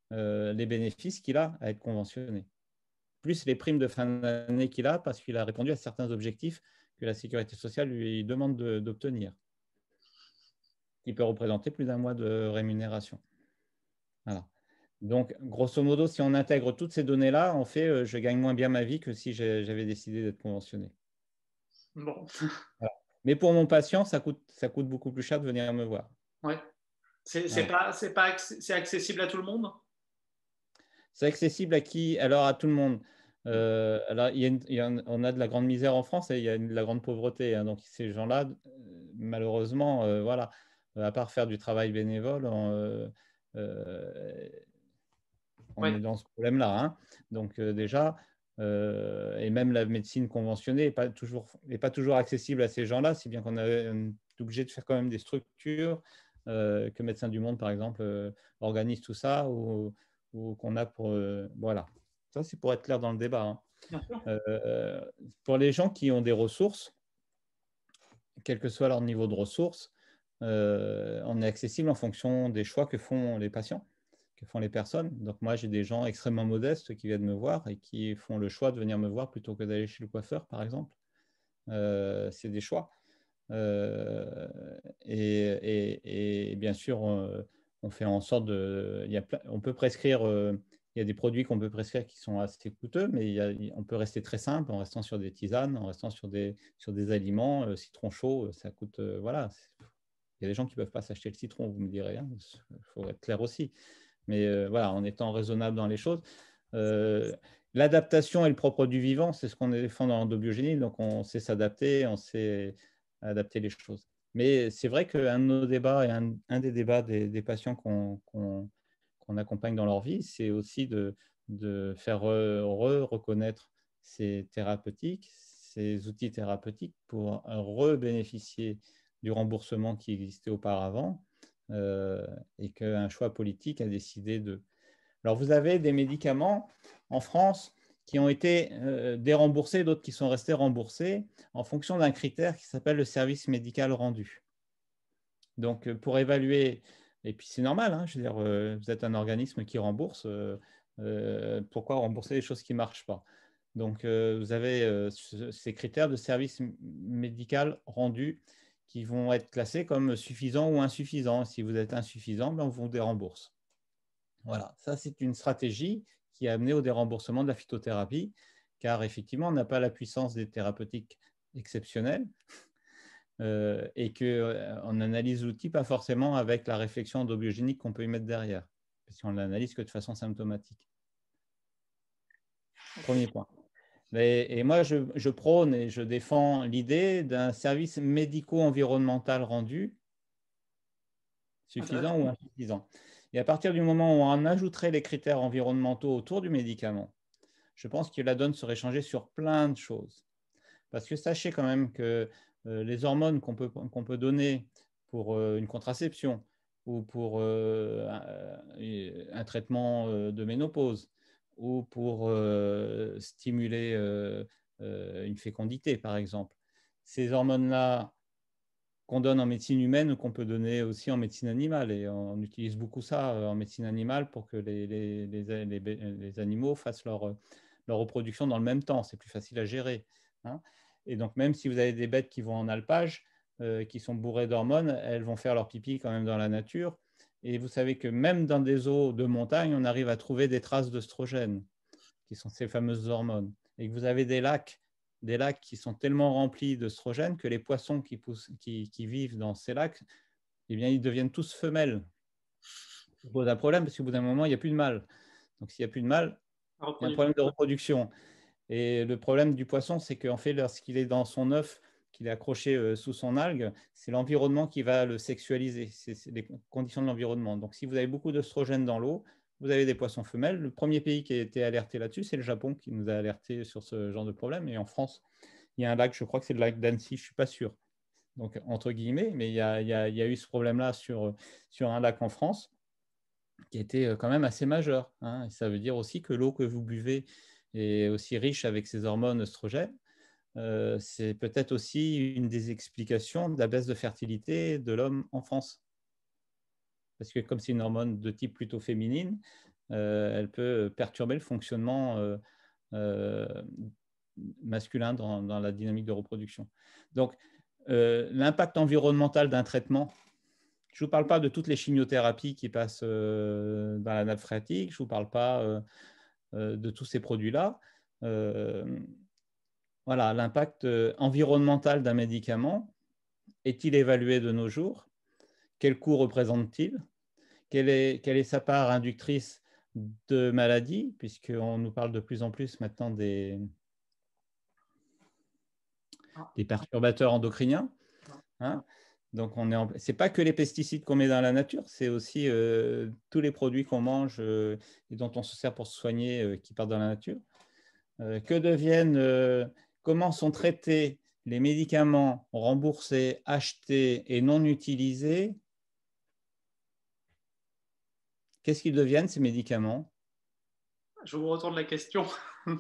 les bénéfices qu'il a à être conventionné, plus les primes de fin d'année qu'il a parce qu'il a répondu à certains objectifs que la sécurité sociale lui demande d'obtenir, qui peut représenter plus d'un mois de rémunération. Voilà. Donc, grosso modo, si on intègre toutes ces données-là, on fait je gagne moins bien ma vie que si j'avais décidé d'être conventionné. Bon. Voilà. Mais pour mon patient, ça coûte beaucoup plus cher de venir me voir. Ouais. C'est Voilà. c'est accessible à tout le monde? C'est accessible à qui? Alors, à tout le monde. Alors, on a de la grande misère en France et il y a de la grande pauvreté. Hein. Donc, ces gens-là, malheureusement, voilà, à part faire du travail bénévole, on Ouais. est dans ce problème-là. Hein. Donc, déjà, et même la médecine conventionnée n'est pas toujours accessible à ces gens-là, si bien qu'on est obligé de faire quand même des structures que Médecins du Monde, par exemple, organise tout ça ou qu'on a pour… voilà. Ça, c'est pour être clair dans le débat. Hein. Bien sûr. Pour les gens qui ont des ressources, quel que soit leur niveau de ressources, on est accessible en fonction des choix que font les patients, que font les personnes. Donc moi, j'ai des gens extrêmement modestes qui viennent me voir et qui font le choix de venir me voir plutôt que d'aller chez le coiffeur, par exemple. C'est des choix. Et bien sûr, on fait en sorte de… on peut prescrire… il y a des produits qu'on peut prescrire qui sont assez coûteux, mais on peut rester très simple en restant sur des tisanes, en restant sur des aliments. Citron chaud, ça coûte… voilà. Il y a des gens qui ne peuvent pas s'acheter le citron, vous me direz. Hein, il faut être clair aussi. Mais voilà, en étant raisonnable dans les choses. L'adaptation est le propre du vivant, c'est ce qu'on défend dans l'endobiogénie, donc on sait s'adapter, on sait adapter les choses. Mais c'est vrai qu'un de nos débats et un des débats des patients qu'on accompagne dans leur vie, c'est aussi de faire reconnaître ces thérapeutiques, ces outils thérapeutiques pour rebénéficier du remboursement qui existait auparavant et qu'un choix politique a décidé de… Alors, vous avez des médicaments en France qui ont été déremboursés, d'autres qui sont restés remboursés en fonction d'un critère qui s'appelle le service médical rendu. Donc, pour évaluer, et puis c'est normal, hein, je veux dire, vous êtes un organisme qui rembourse, pourquoi rembourser les choses qui ne marchent pas? Donc, vous avez ces critères de service médical rendu qui vont être classés comme suffisants ou insuffisants. Si vous êtes insuffisant, ben, on vous dérembourse. Voilà, ça c'est une stratégie qui a amené au déremboursement de la phytothérapie, car effectivement, on n'a pas la puissance des thérapeutiques exceptionnelles et qu'on analyse l'outil pas forcément avec la réflexion endobiogénique qu'on peut y mettre derrière, parce qu'on l'analyse que de façon symptomatique. Premier point. Et moi, je prône et je défends l'idée d'un service médico-environnemental rendu suffisant ou insuffisant. Et à partir du moment où on ajouterait les critères environnementaux autour du médicament, je pense que la donne serait changée sur plein de choses. Parce que sachez quand même que les hormones qu'on peut donner pour une contraception ou pour un traitement de ménopause ou pour stimuler une fécondité, par exemple, ces hormones-là qu'on donne en médecine humaine ou qu'on peut donner aussi en médecine animale. Et on utilise beaucoup ça en médecine animale pour que les animaux fassent leur reproduction dans le même temps. C'est plus facile à gérer. Hein. Et donc, même si vous avez des bêtes qui vont en alpage, qui sont bourrées d'hormones, elles vont faire leur pipi quand même dans la nature. Et vous savez que même dans des eaux de montagne, on arrive à trouver des traces d'œstrogènes, qui sont ces fameuses hormones. Et que vous avez des lacs qui sont tellement remplis d'œstrogènes que les poissons qui vivent dans ces lacs, eh bien, ils deviennent tous femelles. Ça pose un problème parce qu'au bout d'un moment, il n'y a plus de mâle. Donc, s'il n'y a plus de mâle, il y a un problème de reproduction. Et le problème du poisson, c'est qu'en fait, lorsqu'il est dans son œuf, qu'il est accroché sous son algue, c'est l'environnement qui va le sexualiser. C'est les conditions de l'environnement. Donc, si vous avez beaucoup d'oestrogènes dans l'eau, vous avez des poissons femelles. Le premier pays qui a été alerté là-dessus, c'est le Japon qui nous a alerté sur ce genre de problème. Et en France, il y a un lac, je crois que c'est le lac d'Annecy, je ne suis pas sûr. Donc, entre guillemets, mais il y a eu ce problème-là sur un lac en France qui était quand même assez majeur. Hein. Et ça veut dire aussi que l'eau que vous buvez est aussi riche avec ces hormones œstrogènes. C'est peut-être aussi une des explications de la baisse de fertilité de l'homme en France. Parce que comme c'est une hormone de type plutôt féminine, elle peut perturber le fonctionnement masculin dans la dynamique de reproduction. Donc, l'impact environnemental d'un traitement, je ne vous parle pas de toutes les chimiothérapies qui passent dans la nappe phréatique, je ne vous parle pas de tous ces produits-là. Voilà, l'impact environnemental d'un médicament, est-il évalué de nos jours? Quel coût représente-t-il? Quelle est sa part inductrice de maladies, puisqu'on nous parle de plus en plus maintenant des perturbateurs endocriniens. Hein? Donc, ce n'est pas que les pesticides qu'on met dans la nature, c'est aussi tous les produits qu'on mange et dont on se sert pour se soigner qui partent dans la nature. Comment sont traités les médicaments remboursés, achetés et non utilisés? Qu'est-ce qu'ils deviennent, ces médicaments? Je vous retourne la question.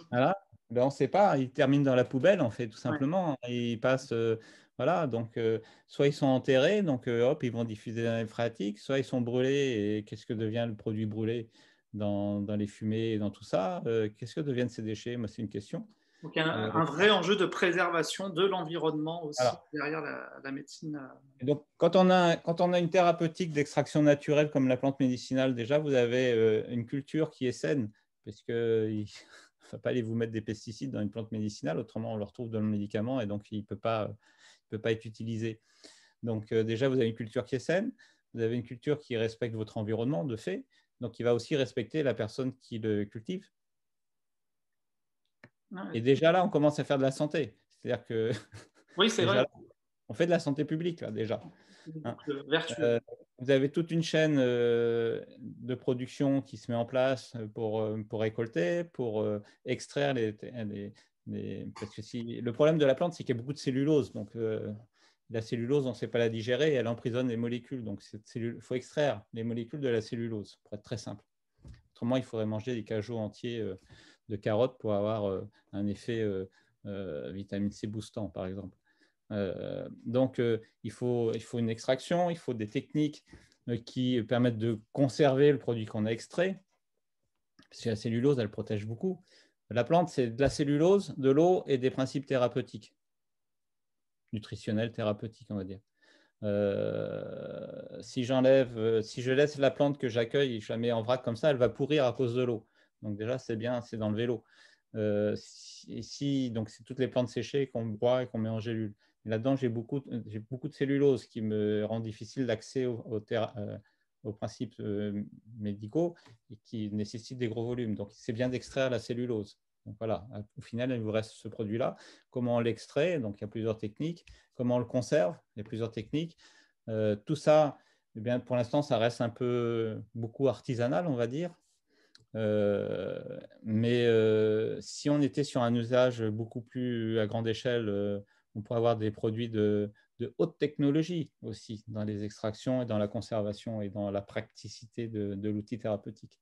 Voilà. Ben, on ne sait pas, ils terminent dans la poubelle, en fait, tout simplement. Ils passent, voilà, donc soit ils sont enterrés, donc hop, ils vont diffuser dans les phréatiques, soit ils sont brûlés, et qu'est-ce que devient le produit brûlé dans les fumées et dans tout ça? Qu'est-ce que deviennent ces déchets? Moi, c'est une question. Donc, il y a un vrai enjeu de préservation de l'environnement aussi voilà. derrière la médecine. Et donc, quand on a une thérapeutique d'extraction naturelle comme la plante médicinale, déjà, vous avez une culture qui est saine, parce qu'il ne faut pas aller vous mettre des pesticides dans une plante médicinale, autrement on le retrouve dans le médicament et donc il ne peut pas être utilisé. Donc, déjà, vous avez une culture qui est saine, vous avez une culture qui respecte votre environnement, de fait, donc il va aussi respecter la personne qui le cultive. Et déjà là, on commence à faire de la santé. C'est-à-dire que oui, c'est vrai. Là, on fait de la santé publique, là, déjà. Hein. Vous avez toute une chaîne de production qui se met en place pour récolter, pour extraire parce que le problème de la plante, c'est qu'il y a beaucoup de cellulose. Donc, la cellulose, on ne sait pas la digérer et elle emprisonne les molécules. Donc, il faut extraire les molécules de la cellulose, pour être très simple. Autrement, il faudrait manger des cajots entiers de carottes pour avoir un effet vitamine C boostant, par exemple. Donc, il faut une extraction, il faut des techniques qui permettent de conserver le produit qu'on a extrait, parce que la cellulose, elle protège beaucoup. La plante, c'est de la cellulose, de l'eau et des principes thérapeutiques, nutritionnels, thérapeutiques, on va dire. Si je laisse la plante que j'accueille, je la mets en vrac comme ça, elle va pourrir à cause de l'eau. Donc déjà, c'est bien, c'est d'enlever l'eau. Donc c'est toutes les plantes séchées qu'on broie et qu'on met en gélule. Là-dedans, j'ai beaucoup de cellulose qui me rend difficile l'accès aux principes médicaux et qui nécessitent des gros volumes. Donc, c'est bien d'extraire la cellulose. Donc, voilà, au final, il vous reste ce produit-là. Comment on l'extrait? Donc, il y a plusieurs techniques. Comment on le conserve? Il y a plusieurs techniques. Tout ça, eh bien, pour l'instant, ça reste beaucoup artisanal, on va dire. Mais si on était sur un usage beaucoup plus à grande échelle, on pourrait avoir des produits de haute technologie aussi dans les extractions et dans la conservation et dans la praticité de l'outil thérapeutique.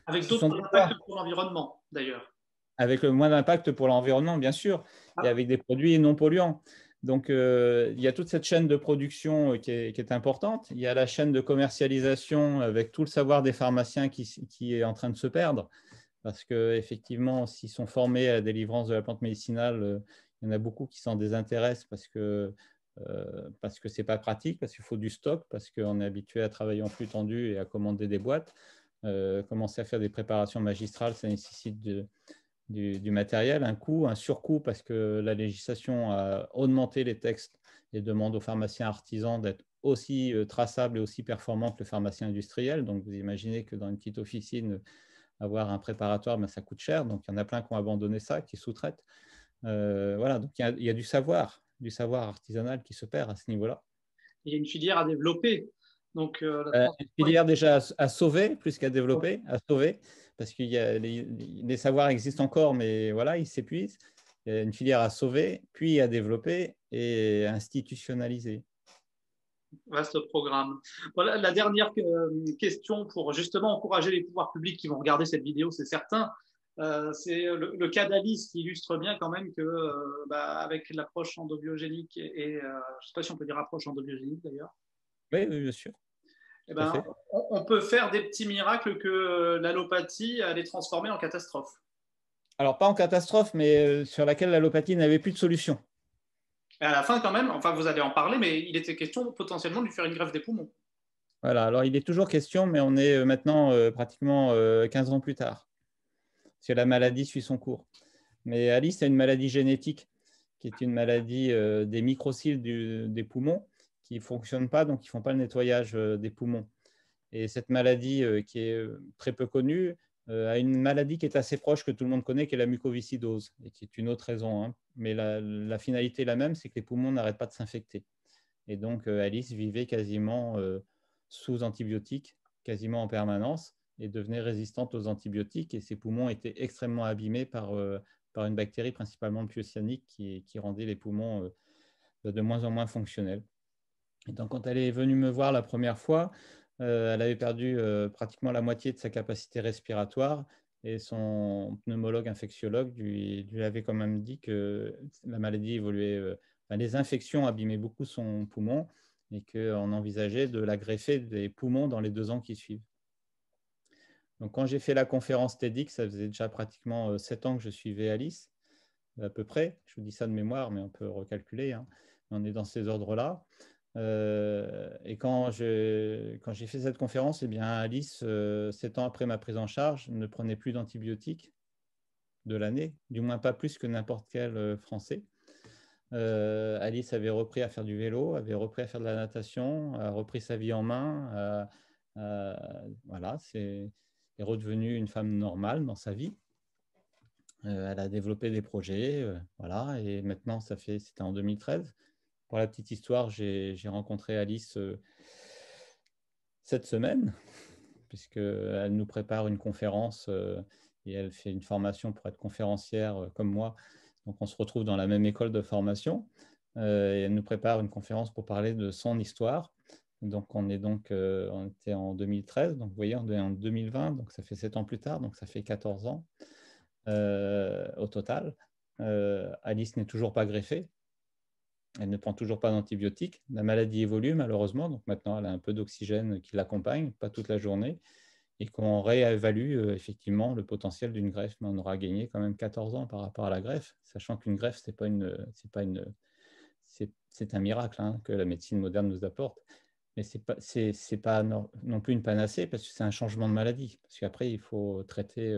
Avec d'autres impacts pour l'environnement, d'ailleurs. Avec le moins d'impact pour l'environnement, bien sûr, et avec des produits non polluants. Donc, il y a toute cette chaîne de production qui est importante. Il y a la chaîne de commercialisation avec tout le savoir des pharmaciens qui est en train de se perdre. Parce qu'effectivement, s'ils sont formés à la délivrance de la plante médicinale, il y en a beaucoup qui s'en désintéressent parce que ce n'est pas pratique, parce qu'il faut du stock, parce qu'on est habitué à travailler en flux tendu et à commander des boîtes. Commencer à faire des préparations magistrales, ça nécessite du matériel, un coût, un surcoût, parce que la législation a augmenté les textes et demande aux pharmaciens artisans d'être aussi traçables et aussi performants que le pharmacien industriel. Donc, vous imaginez que dans une petite officine, avoir un préparatoire, ben, ça coûte cher. Donc, il y en a plein qui ont abandonné ça, qui sous-traitent. Voilà, donc il y a du savoir artisanal qui se perd à ce niveau-là. Il y a une filière à développer. Donc, Une filière déjà à sauver plus qu'à développer, à sauver, parce que les savoirs existent encore, mais voilà, ils s'épuisent. Il y a une filière à sauver, puis à développer et à institutionnaliser. vaste programme. Voilà la dernière question pour justement encourager les pouvoirs publics qui vont regarder cette vidéo, c'est certain. C'est le cas d'Alice qui illustre bien quand même que avec l'approche endobiogénique je ne sais pas si on peut dire approche endobiogénique d'ailleurs. Oui, oui, bien sûr. Eh ben, on peut faire des petits miracles que l'allopathie allait transformer en catastrophe. Alors, pas en catastrophe, mais sur laquelle l'allopathie n'avait plus de solution. Et à la fin, quand même, enfin, vous allez en parler, mais il était question potentiellement de lui faire une greffe des poumons. Voilà, alors il est toujours question, mais on est maintenant pratiquement 15 ans plus tard, parce que la maladie suit son cours. Mais Alice a une maladie génétique, qui est une maladie des microcilles des poumons, qui ne fonctionnent pas, donc qui ne font pas le nettoyage des poumons. Et cette maladie, qui est très peu connue, a une maladie qui est assez proche, que tout le monde connaît, qui est la mucoviscidose, et qui est une autre raison. Hein. Mais la finalité est la même, c'est que les poumons n'arrêtent pas de s'infecter. Et donc, Alice vivait quasiment sous antibiotiques, quasiment en permanence, et devenait résistante aux antibiotiques. Et ses poumons étaient extrêmement abîmés par une bactérie, principalement le pyocianique, qui rendait les poumons de moins en moins fonctionnels. Et donc, quand elle est venue me voir la première fois, elle avait perdu pratiquement la moitié de sa capacité respiratoire et son pneumologue infectiologue lui avait quand même dit que la maladie évoluait, les infections abîmaient beaucoup son poumon et qu'on envisageait de la greffer des poumons dans les 2 ans qui suivent. Donc, quand j'ai fait la conférence TEDx, ça faisait déjà pratiquement 7 ans que je suivais Alice, à peu près. Je vous dis ça de mémoire, mais on peut recalculer. Hein. On est dans ces ordres-là. Et quand j'ai fait cette conférence, eh bien, Alice, 7 ans après ma prise en charge, ne prenait plus d'antibiotiques de l'année, du moins pas plus que n'importe quel Français. Alice avait repris à faire du vélo, avait repris à faire de la natation, a repris sa vie en main. Voilà, est redevenue une femme normale dans sa vie. Elle a développé des projets, voilà, et maintenant, c'était en 2013. Pour la petite histoire, j'ai rencontré Alice cette semaine, puisqu'elle nous prépare une conférence et elle fait une formation pour être conférencière comme moi. Donc, on se retrouve dans la même école de formation et elle nous prépare une conférence pour parler de son histoire. Donc, on était en 2013, donc vous voyez, on est en 2020, donc ça fait 7 ans plus tard, donc ça fait 14 ans au total. Alice n'est toujours pas greffée. Elle ne prend toujours pas d'antibiotiques. La maladie évolue malheureusement, donc maintenant elle a un peu d'oxygène qui l'accompagne, pas toute la journée, et qu'on réévalue effectivement le potentiel d'une greffe. Mais on aura gagné quand même 14 ans par rapport à la greffe, sachant qu'une greffe, c'est un miracle hein, que la médecine moderne nous apporte. Mais ce n'est pas non plus une panacée, parce que c'est un changement de maladie. Parce qu'après, il faut traiter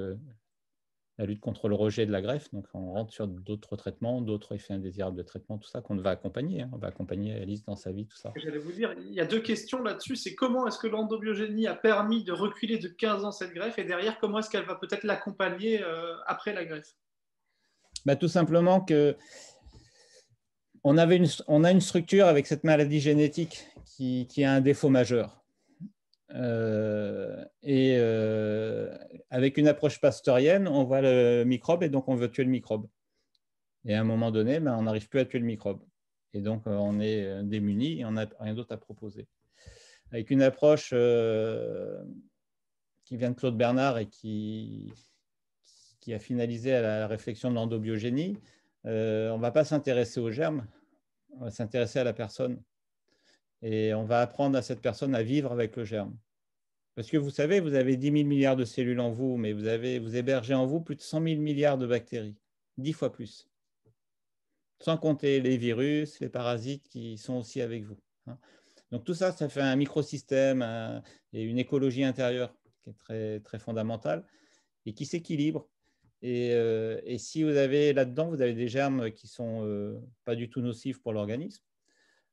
la lutte contre le rejet de la greffe. Donc, on rentre sur d'autres traitements, d'autres effets indésirables de traitement, tout ça qu'on va accompagner. Hein. On va accompagner Alice dans sa vie, tout ça. J'allais vous dire, il y a 2 questions là-dessus. C'est comment est-ce que l'endobiogénie a permis de reculer de 15 ans cette greffe, et derrière, comment est-ce qu'elle va peut-être l'accompagner après la greffe? Tout simplement que on a une structure avec cette maladie génétique qui a un défaut majeur. Avec une approche pasteurienne, on voit le microbe et donc on veut tuer le microbe. Et à un moment donné, on n'arrive plus à tuer le microbe. Et donc, on est démuni et on n'a rien d'autre à proposer. Avec une approche qui vient de Claude Bernard et qui a finalisé à la réflexion de l'endobiogénie, on ne va pas s'intéresser aux germes, on va s'intéresser à la personne. Et on va apprendre à cette personne à vivre avec le germe. Parce que vous savez, vous avez 10 000 milliards de cellules en vous, mais vous hébergez en vous plus de 100 000 milliards de bactéries, 10 fois plus. Sans compter les virus, les parasites qui sont aussi avec vous. Hein. Donc tout ça, ça fait un microsystème et une écologie intérieure qui est très, très fondamentale et qui s'équilibre. Et si vous avez là-dedans, vous avez des germes qui ne sont pas du tout nocifs pour l'organisme.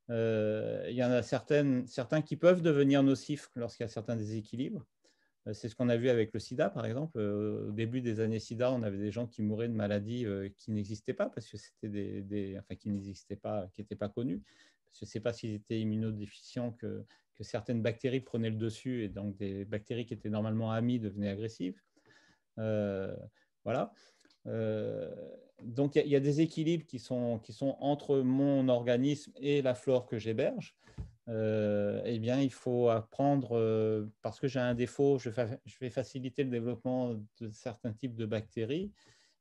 Il y en a certains qui peuvent devenir nocifs lorsqu'il y a certains déséquilibres. C'est ce qu'on a vu avec le sida, par exemple. Au début des années sida, on avait des gens qui mouraient de maladies qui n'existaient pas parce que c'était enfin, qui n'existaient pas, qui n'étaient pas connues. Je ne sais pas s'ils étaient immunodéficients que certaines bactéries prenaient le dessus et donc des bactéries qui étaient normalement amies devenaient agressives. Voilà. Donc, il y a des équilibres qui sont entre mon organisme et la flore que j'héberge. Eh bien, il faut apprendre, parce que j'ai un défaut, je vais faciliter le développement de certains types de bactéries.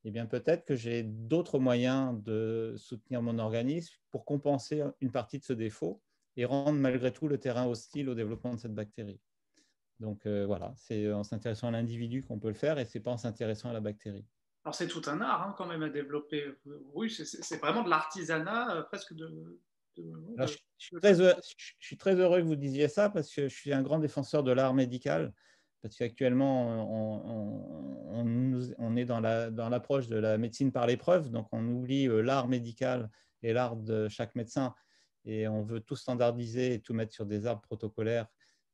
Eh bien, peut-être que j'ai d'autres moyens de soutenir mon organisme pour compenser une partie de ce défaut et rendre malgré tout le terrain hostile au développement de cette bactérie. Donc, voilà, c'est en s'intéressant à l'individu qu'on peut le faire et ce n'est pas en s'intéressant à la bactérie. Alors c'est tout un art quand même à développer. Oui, c'est vraiment de l'artisanat, presque Alors, je suis très heureux que vous disiez ça parce que je suis un grand défenseur de l'art médical. Parce qu'actuellement, on est dans l'approche de la médecine par l'épreuve. Donc, on oublie l'art médical et l'art de chaque médecin. Et on veut tout standardiser et tout mettre sur des arbres protocolaires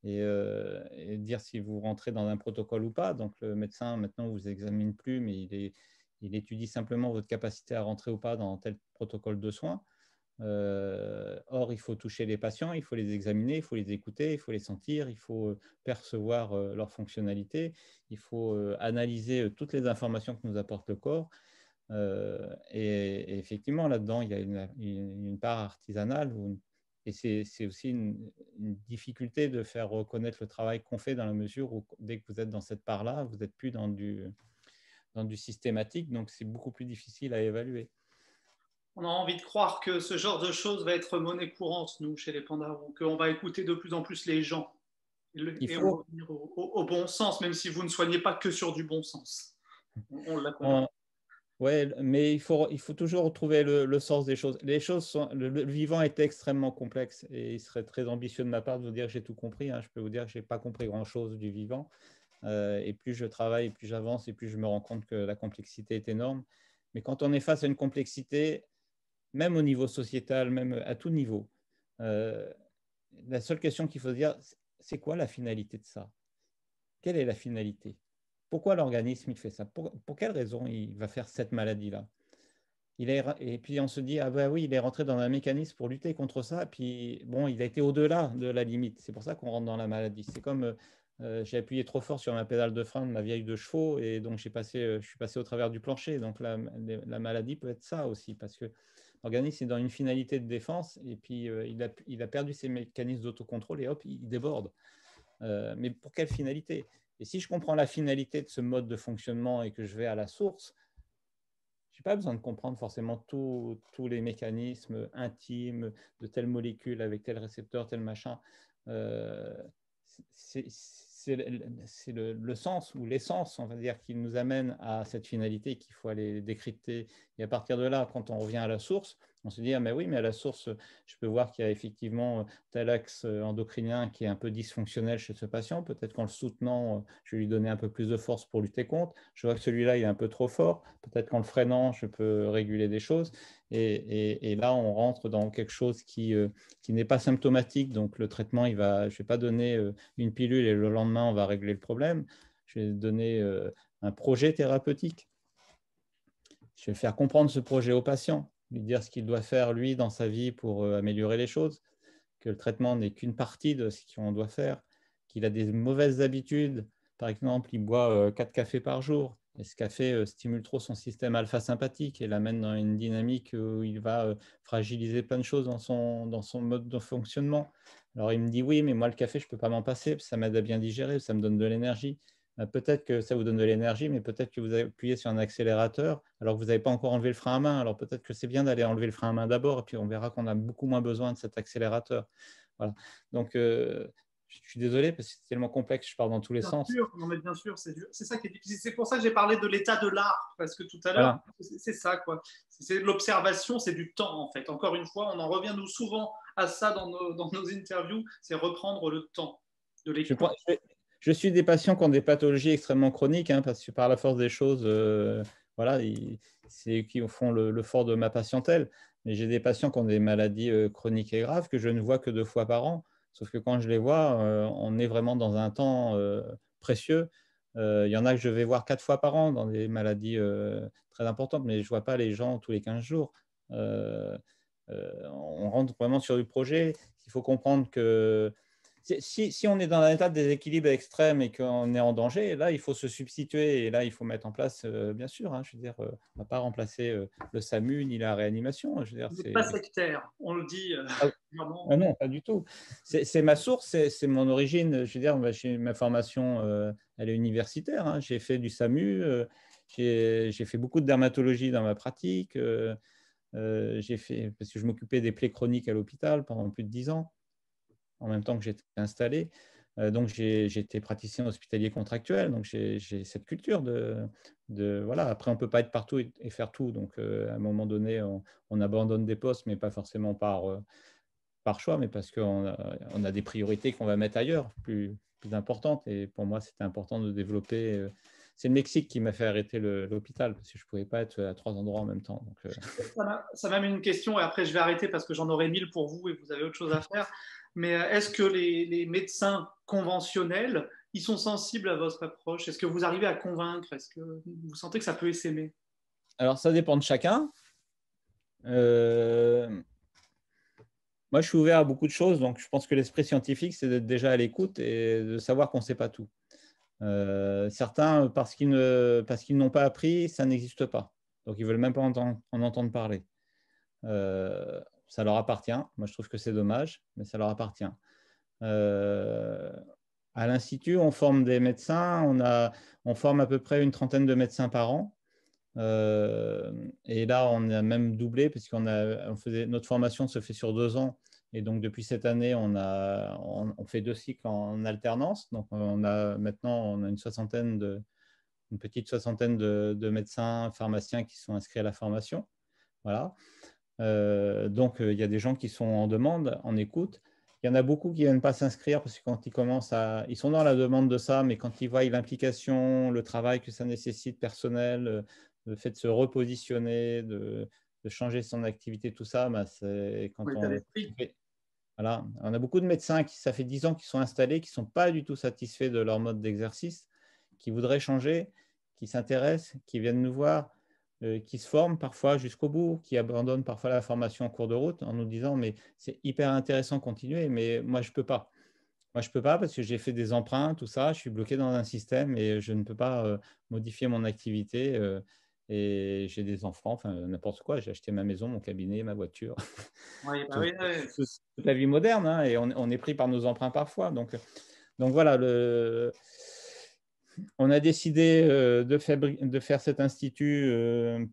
et dire si vous rentrez dans un protocole ou pas. Donc, le médecin, maintenant, ne vous examine plus, mais il étudie simplement votre capacité à rentrer ou pas dans tel protocole de soins. Or, il faut toucher les patients, il faut les examiner, il faut les écouter, il faut les sentir, il faut percevoir leur fonctionnalité, il faut analyser toutes les informations que nous apporte le corps. Et effectivement, là-dedans, il y a une part artisanale et c'est aussi une difficulté de faire reconnaître le travail qu'on fait dans la mesure où dès que vous êtes dans cette part-là, vous n'êtes plus dans du systématique, donc c'est beaucoup plus difficile à évaluer. On a envie de croire que ce genre de choses va être monnaie courante, nous, chez les Pandarous, qu'on va écouter de plus en plus les gens. Et on va revenir au bon sens, même si vous ne soignez pas que sur du bon sens. On l'a compris. Oui, mais il faut toujours retrouver le sens des choses. Le vivant est extrêmement complexe et il serait très ambitieux de ma part de vous dire que j'ai tout compris. Je peux vous dire que je n'ai pas compris grand-chose du vivant. Et plus je travaille, plus j'avance et plus je me rends compte que la complexité est énorme. Mais quand on est face à une complexité, même au niveau sociétal, même à tout niveau, la seule question qu'il faut se dire, c'est quoi la finalité de ça? Quelle est la finalité? Pourquoi l'organisme il fait ça? Pour quelle raison il va faire cette maladie-là? Et puis on se dit, ah ben oui, il est rentré dans un mécanisme pour lutter contre ça, puis bon, il a été au-delà de la limite. C'est pour ça qu'on rentre dans la maladie. C'est comme j'ai appuyé trop fort sur ma pédale de frein de ma vieille de chevaux, et donc je suis passé au travers du plancher. Donc la maladie peut être ça aussi, parce que l'organisme est dans une finalité de défense, et puis il a perdu ses mécanismes d'autocontrôle, et hop, il déborde. Mais pour quelle finalité? Et si je comprends la finalité de ce mode de fonctionnement et que je vais à la source, je n'ai pas besoin de comprendre forcément tous les mécanismes intimes de telle molécule avec tel récepteur, tel machin. C'est le sens ou l'essence, on va dire, qui nous amène à cette finalité qu'il faut aller décrypter. Et à partir de là, quand on revient à la source, on se dit, ah mais oui, mais à la source, je peux voir qu'il y a effectivement tel axe endocrinien qui est un peu dysfonctionnel chez ce patient. Peut-être qu'en le soutenant, je vais lui donner un peu plus de force pour lutter contre. Je vois que celui-là, il est un peu trop fort. Peut-être qu'en le freinant, je peux réguler des choses. Et là, on rentre dans quelque chose qui n'est pas symptomatique. Donc, le traitement, je ne vais pas donner une pilule et le lendemain, on va régler le problème. Je vais donner un projet thérapeutique. Je vais faire comprendre ce projet au patient, lui dire ce qu'il doit faire, lui, dans sa vie pour améliorer les choses, que le traitement n'est qu'une partie de ce qu'on doit faire, qu'il a des mauvaises habitudes. Par exemple, il boit 4 cafés par jour. Et ce café stimule trop son système alpha-sympathique et l'amène dans une dynamique où il va fragiliser plein de choses dans son mode de fonctionnement. Alors, il me dit, oui, mais moi, le café, je ne peux pas m'en passer, ça m'aide à bien digérer, ça me donne de l'énergie. Peut-être que ça vous donne de l'énergie, mais peut-être que vous appuyez sur un accélérateur alors que vous n'avez pas encore enlevé le frein à main. Alors peut-être que c'est bien d'aller enlever le frein à main d'abord, et puis on verra qu'on a beaucoup moins besoin de cet accélérateur. Voilà. Donc, je suis désolé parce que c'est tellement complexe, je pars dans tous les sens. Sûr, non mais bien sûr, c'est ça qui est difficile. C'est pour ça que j'ai parlé de l'état de l'art, parce que tout à l'heure, voilà. C'est ça, quoi. C'est l'observation, c'est du temps, en fait. Encore une fois, on en revient nous souvent à ça dans nos interviews, c'est reprendre le temps de l'écoute. Je suis des patients qui ont des pathologies extrêmement chroniques, parce que par la force des choses, voilà, c'est eux qui font le fort de ma patientèle. Mais j'ai des patients qui ont des maladies chroniques et graves que je ne vois que 2 fois par an. Sauf que quand je les vois, on est vraiment dans un temps précieux. Il y en a que je vais voir 4 fois par an dans des maladies très importantes, mais je ne vois pas les gens tous les 15 jours. On rentre vraiment sur du projet. Il faut comprendre que si on est dans un état de déséquilibre extrême et qu'on est en danger, là, il faut se substituer. Et là, il faut mettre en place, bien sûr, hein, je veux dire, on ne va pas remplacer le SAMU ni la réanimation. Je veux dire, Vous n'êtes pas sectaire, on le dit Ah, clairement. ah non, pas du tout. C'est ma source, c'est mon origine. Je veux dire, ma formation, elle est universitaire, hein. J'ai fait du SAMU, j'ai fait beaucoup de dermatologie dans ma pratique. J'ai fait, parce que je m'occupais des plaies chroniques à l'hôpital pendant plus de 10 ans, en même temps que j'étais installé. Donc, j'ai été praticien hospitalier contractuel. Donc, j'ai cette culture voilà. Après, on ne peut pas être partout et faire tout. Donc, à un moment donné, on abandonne des postes, mais pas forcément par choix, mais parce qu'on a des priorités qu'on va mettre ailleurs, plus importantes. Et pour moi, c'était important de développer. C'est le Mexique qui m'a fait arrêter l'hôpital, parce que je ne pouvais pas être à 3 endroits en même temps. Donc, Ça m'amène une question, et après je vais arrêter parce que j'en aurai 1000 pour vous et vous avez autre chose à faire. Mais est-ce que les médecins conventionnels, ils sont sensibles à votre approche? Est-ce que vous arrivez à convaincre? Est-ce que vous sentez que ça peut essaimer? alors, ça dépend de chacun. Moi, je suis ouvert à beaucoup de choses, donc je pense que l'esprit scientifique, c'est d'être déjà à l'écoute et de savoir qu'on ne sait pas tout. Certains, parce qu'ils n'ont pas appris, ça n'existe pas. Donc, ils ne veulent même pas en entendre parler. Ça leur appartient. Moi, je trouve que c'est dommage, mais ça leur appartient. À l'Institut, on forme des médecins. On forme à peu près une trentaine de médecins par an. Et là, on a même doublé, puisqu'on notre formation se fait sur 2 ans. Et donc, depuis cette année, on fait 2 cycles en alternance. Donc, maintenant, on a une petite soixantaine de médecins, pharmaciens qui sont inscrits à la formation. Voilà. Donc, il y a des gens qui sont en demande, en écoute. Il y en a beaucoup qui ne viennent pas s'inscrire parce que quand ils sont dans la demande de ça, mais quand ils voient l'implication, le travail que ça nécessite personnel, le fait de se repositionner, de changer son activité, tout ça, bah, c'est quand L'état d'esprit. voilà. On a beaucoup de médecins ça fait 10 ans qu'ils sont installés, qui ne sont pas du tout satisfaits de leur mode d'exercice, qui voudraient changer, qui s'intéressent, qui viennent nous voir, qui se forment parfois jusqu'au bout, qui abandonnent parfois la formation en cours de route en nous disant mais c'est hyper intéressant, continuer, mais moi je ne peux pas. Moi je ne peux pas parce que j'ai fait des emprunts, tout ça, je suis bloqué dans un système et je ne peux pas modifier mon activité. Et j'ai des enfants, enfin n'importe quoi, j'ai acheté ma maison, mon cabinet, ma voiture, Oui, bah toute, oui, oui. toute la vie moderne, hein, et on est pris par nos emprunts parfois. Donc voilà, on a décidé de faire cet institut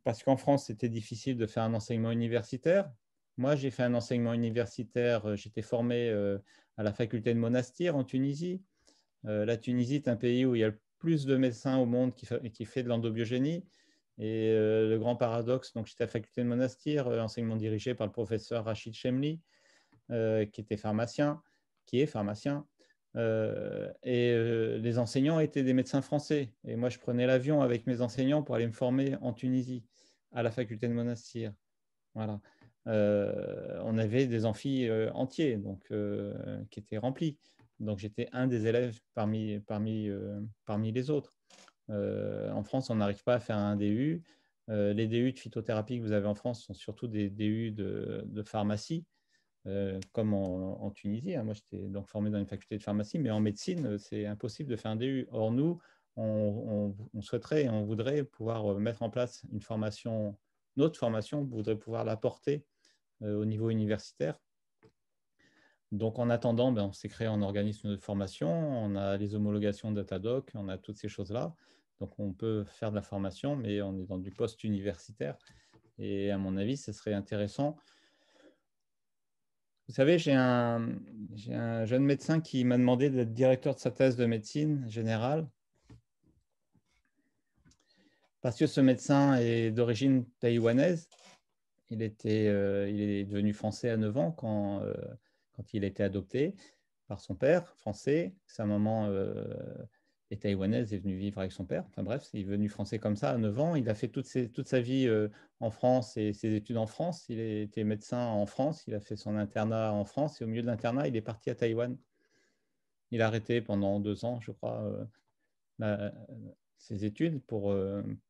parce qu'en France, c'était difficile de faire un enseignement universitaire. Moi, j'ai fait un enseignement universitaire, j'étais formé à la faculté de Monastir en Tunisie. La Tunisie est un pays où il y a le plus de médecins au monde qui fait de l'endobiogénie. Et le grand paradoxe, donc j'étais à la faculté de Monastir, enseignement dirigé par le professeur Rachid Chemli, qui est pharmacien. Les enseignants étaient des médecins français. Et moi, je prenais l'avion avec mes enseignants pour aller me former en Tunisie, à la faculté de Monastir. Voilà. On avait des amphis entiers, donc, qui étaient remplis. Donc, j'étais un des élèves parmi les autres. En France, on n'arrive pas à faire un DU. Les DU de phytothérapie que vous avez en France sont surtout des DU de pharmacie. Comme en Tunisie. Moi, j'étais donc formé dans une faculté de pharmacie, mais en médecine, c'est impossible de faire un DU. Or, nous, on souhaiterait et on voudrait pouvoir mettre en place une formation, notre formation, on voudrait pouvoir la porter au niveau universitaire. Donc, en attendant, on s'est créé un organisme de formation, on a les homologations Datadoc, on a toutes ces choses-là. Donc, on peut faire de la formation, mais on est dans du post-universitaire. Et à mon avis, ce serait intéressant. Vous savez, j'ai un jeune médecin qui m'a demandé d'être directeur de sa thèse de médecine générale parce que ce médecin est d'origine taïwanaise. Il est devenu français à 9 ans quand il a été adopté par son père français. Sa maman est taïwanaise, est venue vivre avec son père. Enfin bref, il est venu français comme ça à 9 ans. Il a fait toute sa vie en France et ses études en France. Il a été médecin en France. Il a fait son internat en France. Et au milieu de l'internat, il est parti à Taïwan. Il a arrêté pendant 2 ans, je crois. ses études pour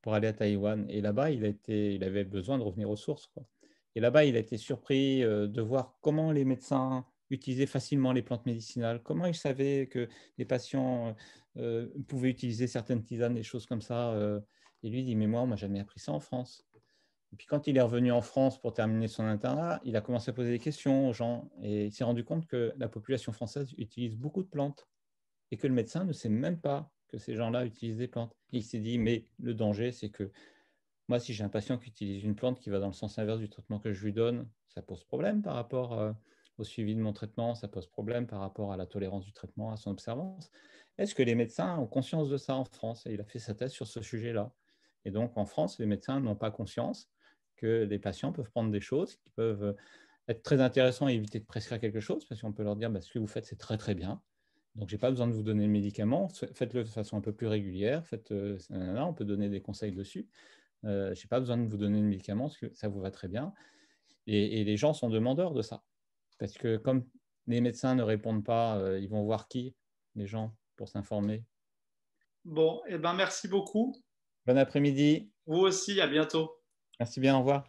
aller à Taïwan. Et là-bas, il avait besoin de revenir aux sources, quoi. Et là-bas, il a été surpris de voir comment les médecins utilisaient facilement les plantes médicinales, comment ils savaient que les patients pouvaient utiliser certaines tisanes, des choses comme ça. Et lui dit, mais moi, on m'a jamais appris ça en France. Et puis quand il est revenu en France pour terminer son internat, il a commencé à poser des questions aux gens et il s'est rendu compte que la population française utilise beaucoup de plantes et que le médecin ne sait même pas que ces gens-là utilisent des plantes. Et il s'est dit, mais le danger, c'est que moi, si j'ai un patient qui utilise une plante qui va dans le sens inverse du traitement que je lui donne, ça pose problème par rapport au suivi de mon traitement, ça pose problème par rapport à la tolérance du traitement, à son observance. Est-ce que les médecins ont conscience de ça en France? Et il a fait sa thèse sur ce sujet-là. Et donc, en France, les médecins n'ont pas conscience que les patients peuvent prendre des choses qui peuvent être très intéressants et éviter de prescrire quelque chose, parce qu'on peut leur dire, bah, ce que vous faites, c'est très, très bien. Donc, je n'ai pas besoin de vous donner le médicament. Faites-le de façon un peu plus régulière. On peut donner des conseils dessus. Je n'ai pas besoin de vous donner le médicament parce que ça vous va très bien. Et les gens sont demandeurs de ça. Parce que comme les médecins ne répondent pas, ils vont voir qui, les gens, pour s'informer. Bon, eh ben, merci beaucoup. Bon après-midi. Vous aussi, à bientôt. Merci bien, au revoir.